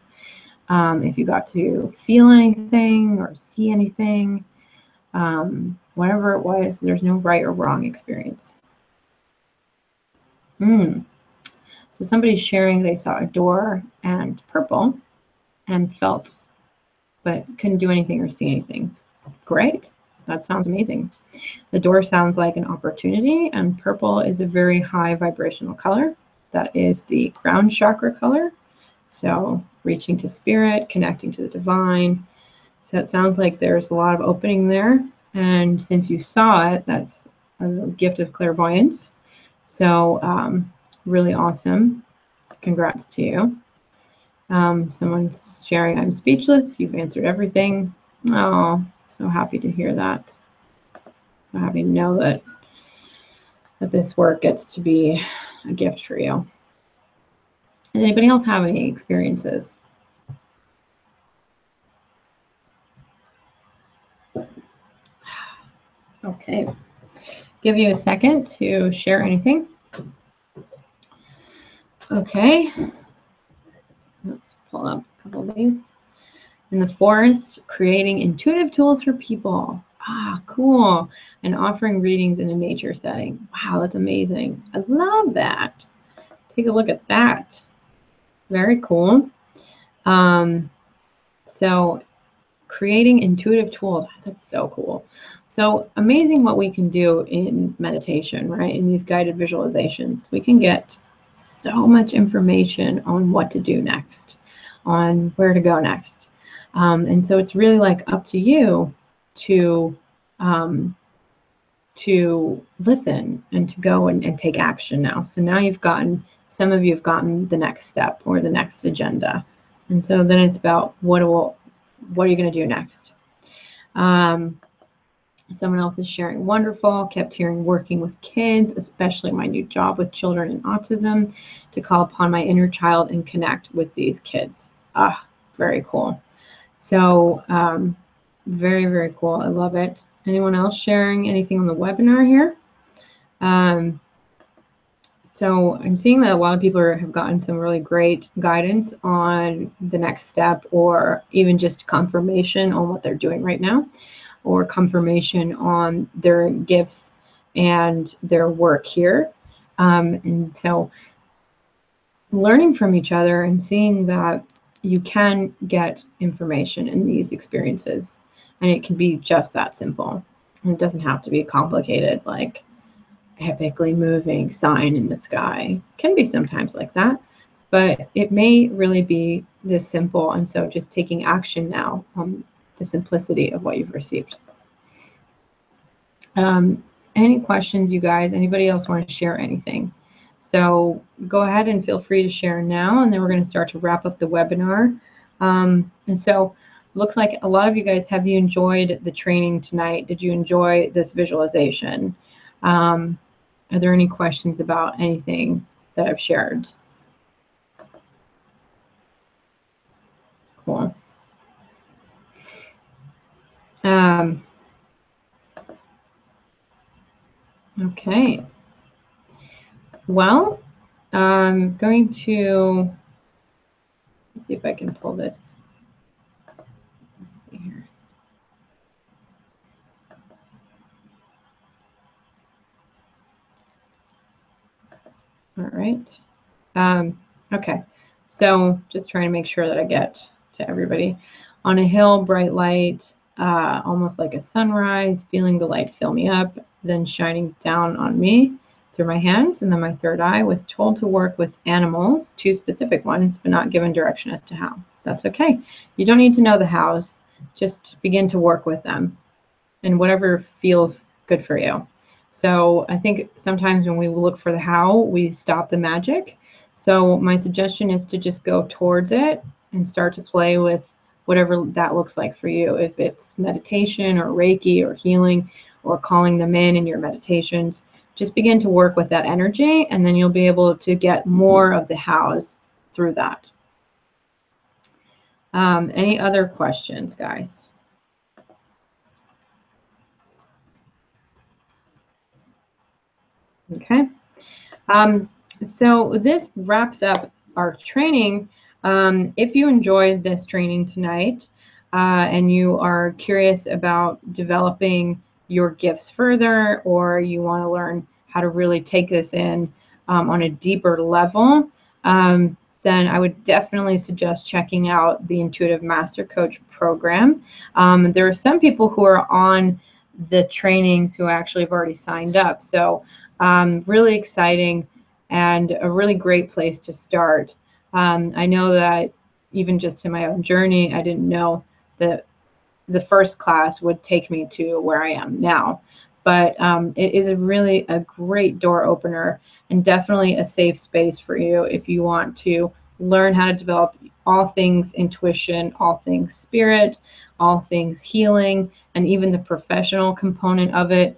if you got to feel anything or see anything, whatever it was, there's no right or wrong experience. So somebody's sharing they saw a door and purple and felt, but couldn't do anything or see anything. Great. That sounds amazing. The door sounds like an opportunity, and purple is a very high vibrational color. That is the ground chakra color. So reaching to spirit, connecting to the divine. So it sounds like there's a lot of opening there. And since you saw it, that's a gift of clairvoyance. So really awesome. Congrats to you. Someone's sharing, I'm speechless. You've answered everything. Oh, so happy to hear that. So happy to know that this work gets to be a gift for you. Does anybody else have any experiences? Okay. Give you a second to share anything. Okay. Let's pull up a couple of these. In the forest, creating intuitive tools for people. Ah, cool. And offering readings in a nature setting. Wow, that's amazing. I love that. Take a look at that. Very cool. So creating intuitive tools. That's so cool. So amazing what we can do in meditation, right? In these guided visualizations. We can get so much information on what to do next, on where to go next. And so it's really like up to you to listen and to go and take action now. So now you've gotten, some of you have gotten the next step or the next agenda. And so then it's about what are you going to do next? Someone else is sharing, wonderful, kept hearing working with kids, especially my new job with children and autism, to call upon my inner child and connect with these kids. Ah, very cool. So very, very cool. I love it. Anyone else sharing anything on the webinar here? So I'm seeing that a lot of people have gotten some really great guidance on the next step, or even just confirmation on what they're doing right now, or confirmation on their gifts and their work here. And so learning from each other and seeing that you can get information in these experiences, and it can be just that simple. And it doesn't have to be complicated, like epically moving sign in the sky. It can be sometimes like that, but it may really be this simple. And so just taking action now on the simplicity of what you've received. Any questions, you guys? Anybody else want to share anything? So go ahead and feel free to share now, and then we're going to start to wrap up the webinar. And so looks like a lot of you guys, have you enjoyed the training tonight? Did you enjoy this visualization? Are there any questions about anything that I've shared? Cool. Okay. Well, I'm going to see if I can pull this here. All right. Okay. So just trying to make sure that I get to everybody. On a hill, bright light, almost like a sunrise, feeling the light fill me up, then shining down on me through my hands. And then my third eye, was told to work with animals, 2 specific ones, but not given direction as to how. That's okay. You don't need to know the hows. Just begin to work with them and whatever feels good for you. So I think sometimes when we look for the how, we stop the magic. So my suggestion is to just go towards it and start to play with whatever that looks like for you. If it's meditation or Reiki or healing or calling them in your meditations, just begin to work with that energy, and then you'll be able to get more of the hows through that. Any other questions, guys? Okay. So this wraps up our training. If you enjoyed this training tonight and you are curious about developing your gifts further, or you want to learn how to really take this in on a deeper level, then I would definitely suggest checking out the Intuitive Master Coach program. There are some people who are on the trainings who actually have already signed up. So really exciting and a really great place to start. I know that even just in my own journey, I didn't know that the first class would take me to where I am now. But it is really a great door opener and definitely a safe space for you if you want to learn how to develop all things intuition, all things spirit, all things healing, and even the professional component of it.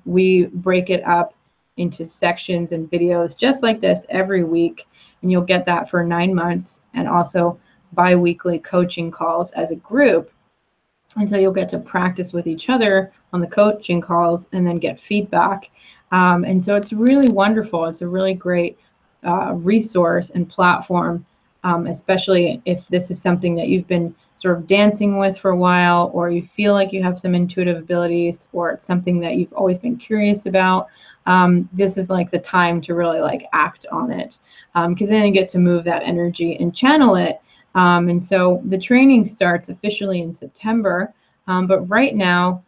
We break it up into sections and videos just like this every week, and you'll get that for 9 months, and also bi-weekly coaching calls as a group. And so you'll get to practice with each other on the coaching calls and then get feedback. And so it's really wonderful. It's a really great resource and platform, especially if this is something that you've been sort of dancing with for a while, or you feel like you have some intuitive abilities, or it's something that you've always been curious about. This is like the time to really like act on it, because then you get to move that energy and channel it. And so the training starts officially in September, but right now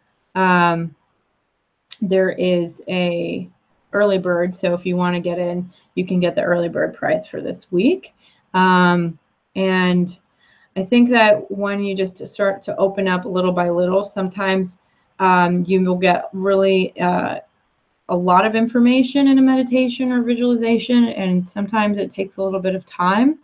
there is a early bird. So if you want to get in, you can get the early bird price for this week. And I think that when you just start to open up little by little, sometimes you will get really a lot of information in a meditation or visualization, and sometimes it takes a little bit of time.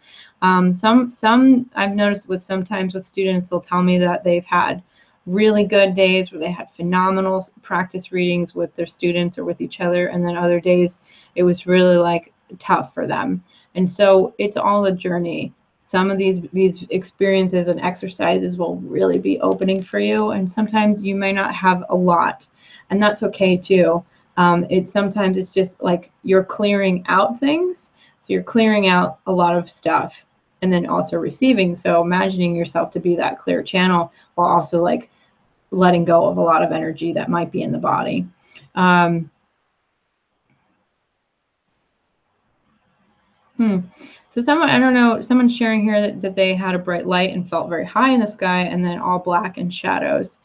Some I've noticed sometimes with students, they'll tell me that they've had really good days where they had phenomenal practice readings with their students or with each other, and then other days it was really like tough for them. And so it's all a journey. Some of these experiences and exercises will really be opening for you, and sometimes you may not have a lot, and that's okay too. Sometimes it's just like you're clearing out things. So you're clearing out a lot of stuff and then also receiving. So imagining yourself to be that clear channel while also like letting go of a lot of energy that might be in the body. So I don't know, someone's sharing here that they had a bright light and felt very high in the sky and then all black and shadows.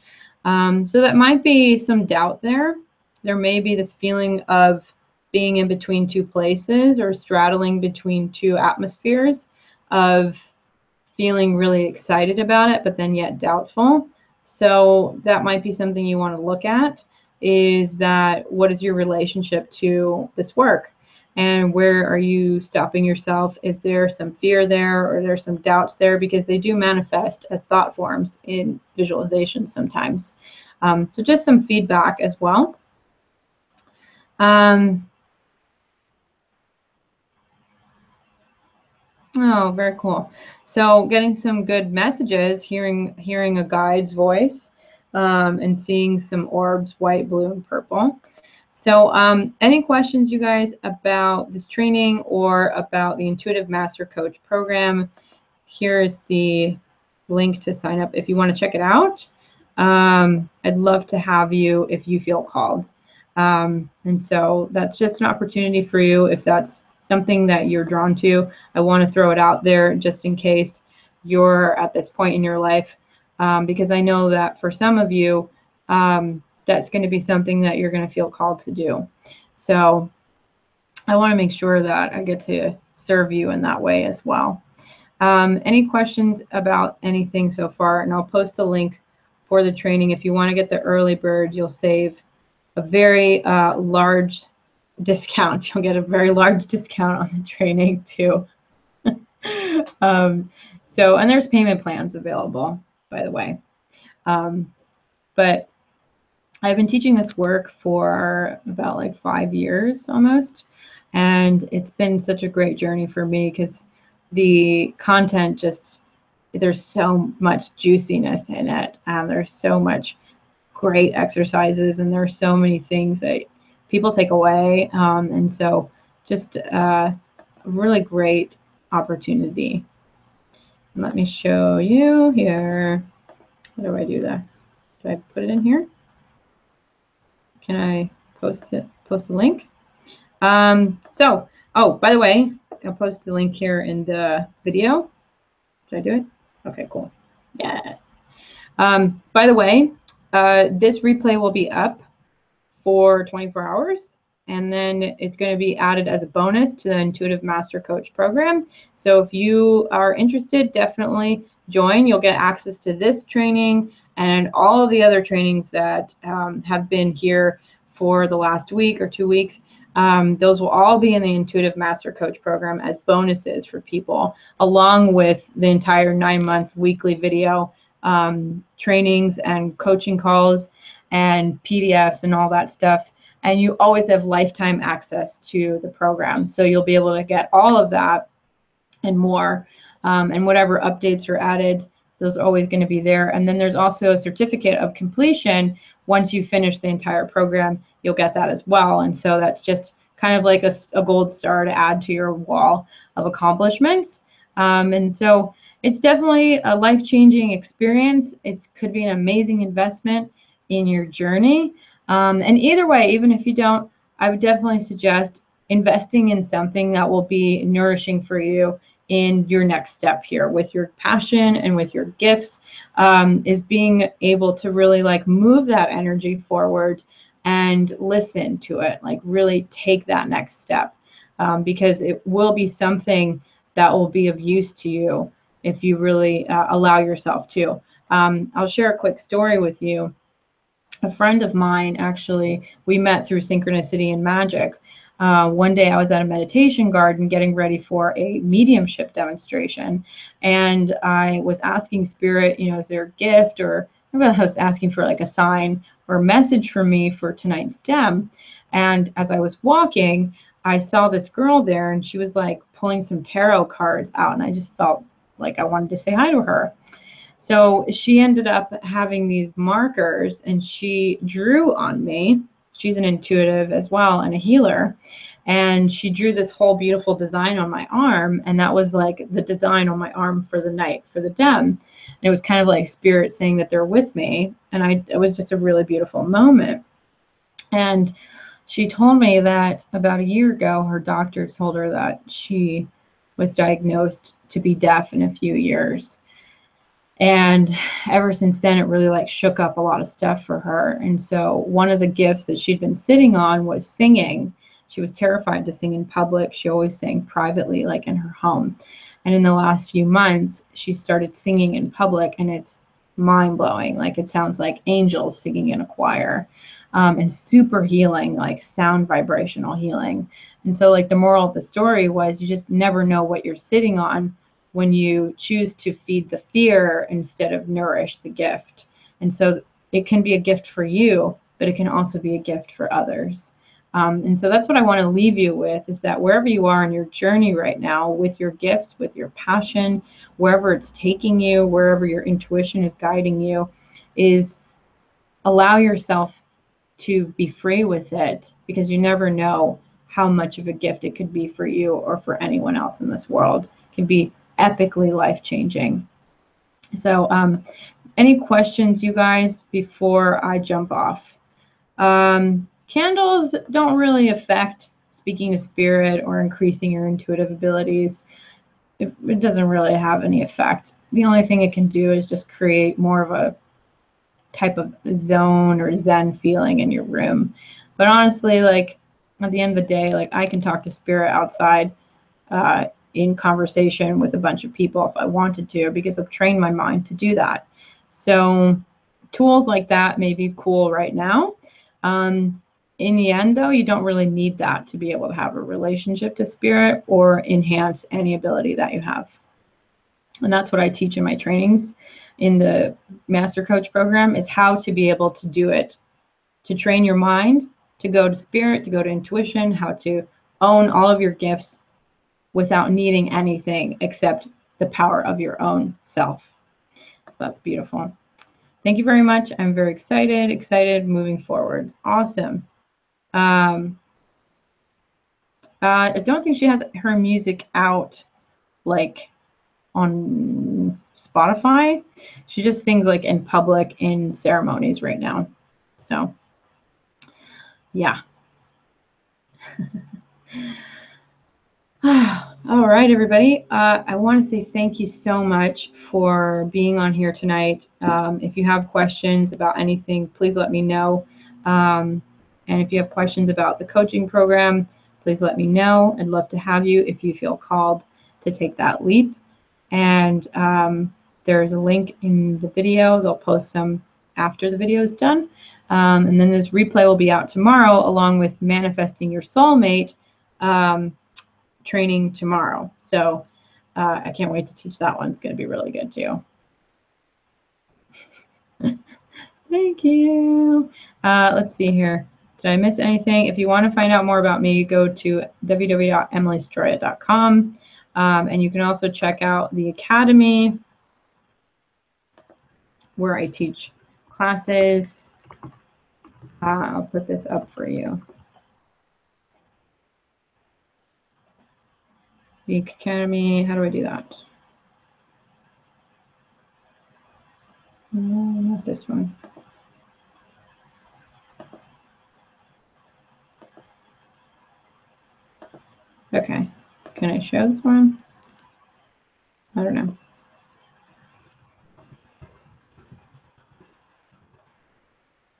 So that might be some doubt there. There may be this feeling of being in between two places or straddling between two atmospheres of feeling really excited about it, but then yet doubtful. So that might be something you want to look at, is that what is your relationship to this work? And where are you stopping yourself? Is there some fear there, or there's some doubts there? Because they do manifest as thought forms in visualization sometimes. So just some feedback as well. Oh, very cool. So getting some good messages, hearing a guide's voice, and seeing some orbs, white, blue, and purple. So any questions, you guys, about this training or about the Intuitive Master Coach program? Here's the link to sign up if you want to check it out. I'd love to have you if you feel called. And so that's just an opportunity for you if that's something that you're drawn to. I want to throw it out there just in case you're at this point in your life, because I know that for some of you, that's going to be something that you're going to feel called to do. So I want to make sure that I get to serve you in that way as well. Any questions about anything so far? And I'll post the link for the training. If you want to get the early bird, you'll save a very large discount. You'll get a very large discount on the training too. So, and there's payment plans available, by the way. But I've been teaching this work for about like 5 years almost. And it's been such a great journey for me because the content just, there's so much juiciness in it. There's so much great exercises, and there's so many things that people take away. And so just a really great opportunity. Let me show you here. How do I do this? Do I put it in here? Can I post it? Post a link? Oh, by the way, I'll post the link here in the video. Did I do it? Okay, cool. Yes. By the way, this replay will be up for 24 hours, and then it's going to be added as a bonus to the Intuitive Master Coach program. So if you are interested, definitely join. You'll get access to this training and all of the other trainings that have been here for the last week or 2 weeks. Those will all be in the Intuitive Master Coach program as bonuses for people, along with the entire 9-month weekly video trainings and coaching calls and PDFs and all that stuff. And you always have lifetime access to the program. So you'll be able to get all of that and more. And whatever updates are added, those are always going to be there. And then there's also a certificate of completion. Once you finish the entire program, you'll get that as well. And so that's just kind of like a gold star to add to your wall of accomplishments. And so it's definitely a life-changing experience. It could be an amazing investment in your journey. And either way, even if you don't, I would definitely suggest investing in something that will be nourishing for you in your next step here with your passion and with your gifts, is being able to really like move that energy forward and listen to it, like really take that next step, because it will be something that will be of use to you if you really allow yourself to. I'll share a quick story with you. A friend of mine, actually, we met through synchronicity and magic. One day I was at a meditation garden getting ready for a mediumship demonstration, and I was asking Spirit, is there a gift, or maybe I was asking for like a sign or a message for me for tonight's dem. And as I was walking, I saw this girl there, and she was like pulling some tarot cards out, and I just felt like I wanted to say hi to her. So she ended up having these markers, and she drew on me. She's an intuitive as well and a healer. And she drew this whole beautiful design on my arm. And that was like the design on my arm for the night, for the dem. And it was kind of like Spirit saying that they're with me. And it was just a really beautiful moment. And she told me that about a year ago, her doctor told her that she was diagnosed to be deaf in a few years. And ever since then, it really like shook up a lot of stuff for her. And so one of the gifts that she'd been sitting on was singing. She was terrified to sing in public. She always sang privately, like in her home. And in the last few months, she started singing in public, and it's mind-blowing. Like it sounds like angels singing in a choir, and super healing, like sound vibrational healing. And so like the moral of the story was, you just never know what you're sitting on when you choose to feed the fear instead of nourish the gift. And so it can be a gift for you, but it can also be a gift for others. And so that's what I want to leave you with, is that wherever you are in your journey right now, with your gifts, with your passion, wherever it's taking you, wherever your intuition is guiding you, is allow yourself to be free with it, because you never know how much of a gift it could be for you or for anyone else in this world. It can be epically life-changing. So any questions, you guys, before I jump off? Candles don't really affect speaking to spirit or increasing your intuitive abilities. It doesn't really have any effect. The only thing it can do is just create more of a type of zone or zen feeling in your room. But honestly, like at the end of the day, like I can talk to spirit outside in conversation with a bunch of people if I wanted to, because I've trained my mind to do that. So tools like that may be cool right now. in the end, though, you don't really need that to be able to have a relationship to spirit or enhance any ability that you have. And that's what I teach in my trainings in the Master Coach program, is how to be able to do it, to train your mind, to go to spirit, to go to intuition, how to own all of your gifts without needing anything except the power of your own self. So that's beautiful. Thank you very much. I'm very excited moving forward. Awesome. I don't think she has her music out like on Spotify. She just sings like in public in ceremonies right now. So yeah. All right, everybody. I want to say thank you so much for being on here tonight. If you have questions about anything, please let me know. And if you have questions about the coaching program, please let me know. I'd love to have you if you feel called to take that leap. And there's a link in the video. They'll post some after the video is done. And then this replay will be out tomorrow, along with Manifesting Your Soulmate training tomorrow. So I can't wait to teach that one. It's going to be really good too. Thank you. Let's see here. Did I miss anything? If you want to find out more about me, go to www.emilystroya.com. And you can also check out the Academy, where I teach classes. I'll put this up for you. The Academy, how do I do that? No, not this one. Okay, can I show this one? I don't know.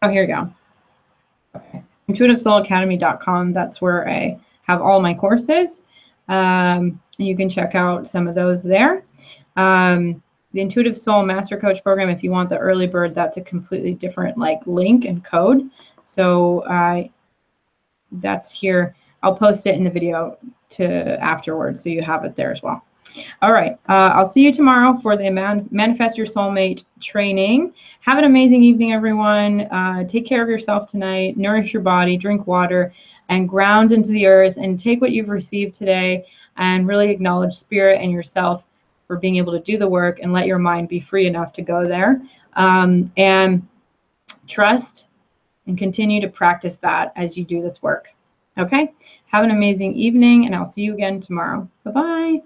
Oh, here we go. Okay, intuitivesoulacademy.com. That's where I have all my courses. You can check out some of those there. The Intuitive Soul Master Coach program, if you want the early bird, that's a completely different like link and code. So that's here. I'll post it in the video to afterwards, so you have it there as well. All right. I'll see you tomorrow for the Manifest Your Soulmate training. Have an amazing evening, everyone. Take care of yourself tonight. Nourish your body, drink water, and ground into the earth, and take what you've received today and really acknowledge spirit and yourself for being able to do the work, and let your mind be free enough to go there. And trust and continue to practice that as you do this work. Okay? Have an amazing evening, and I'll see you again tomorrow. Bye-bye.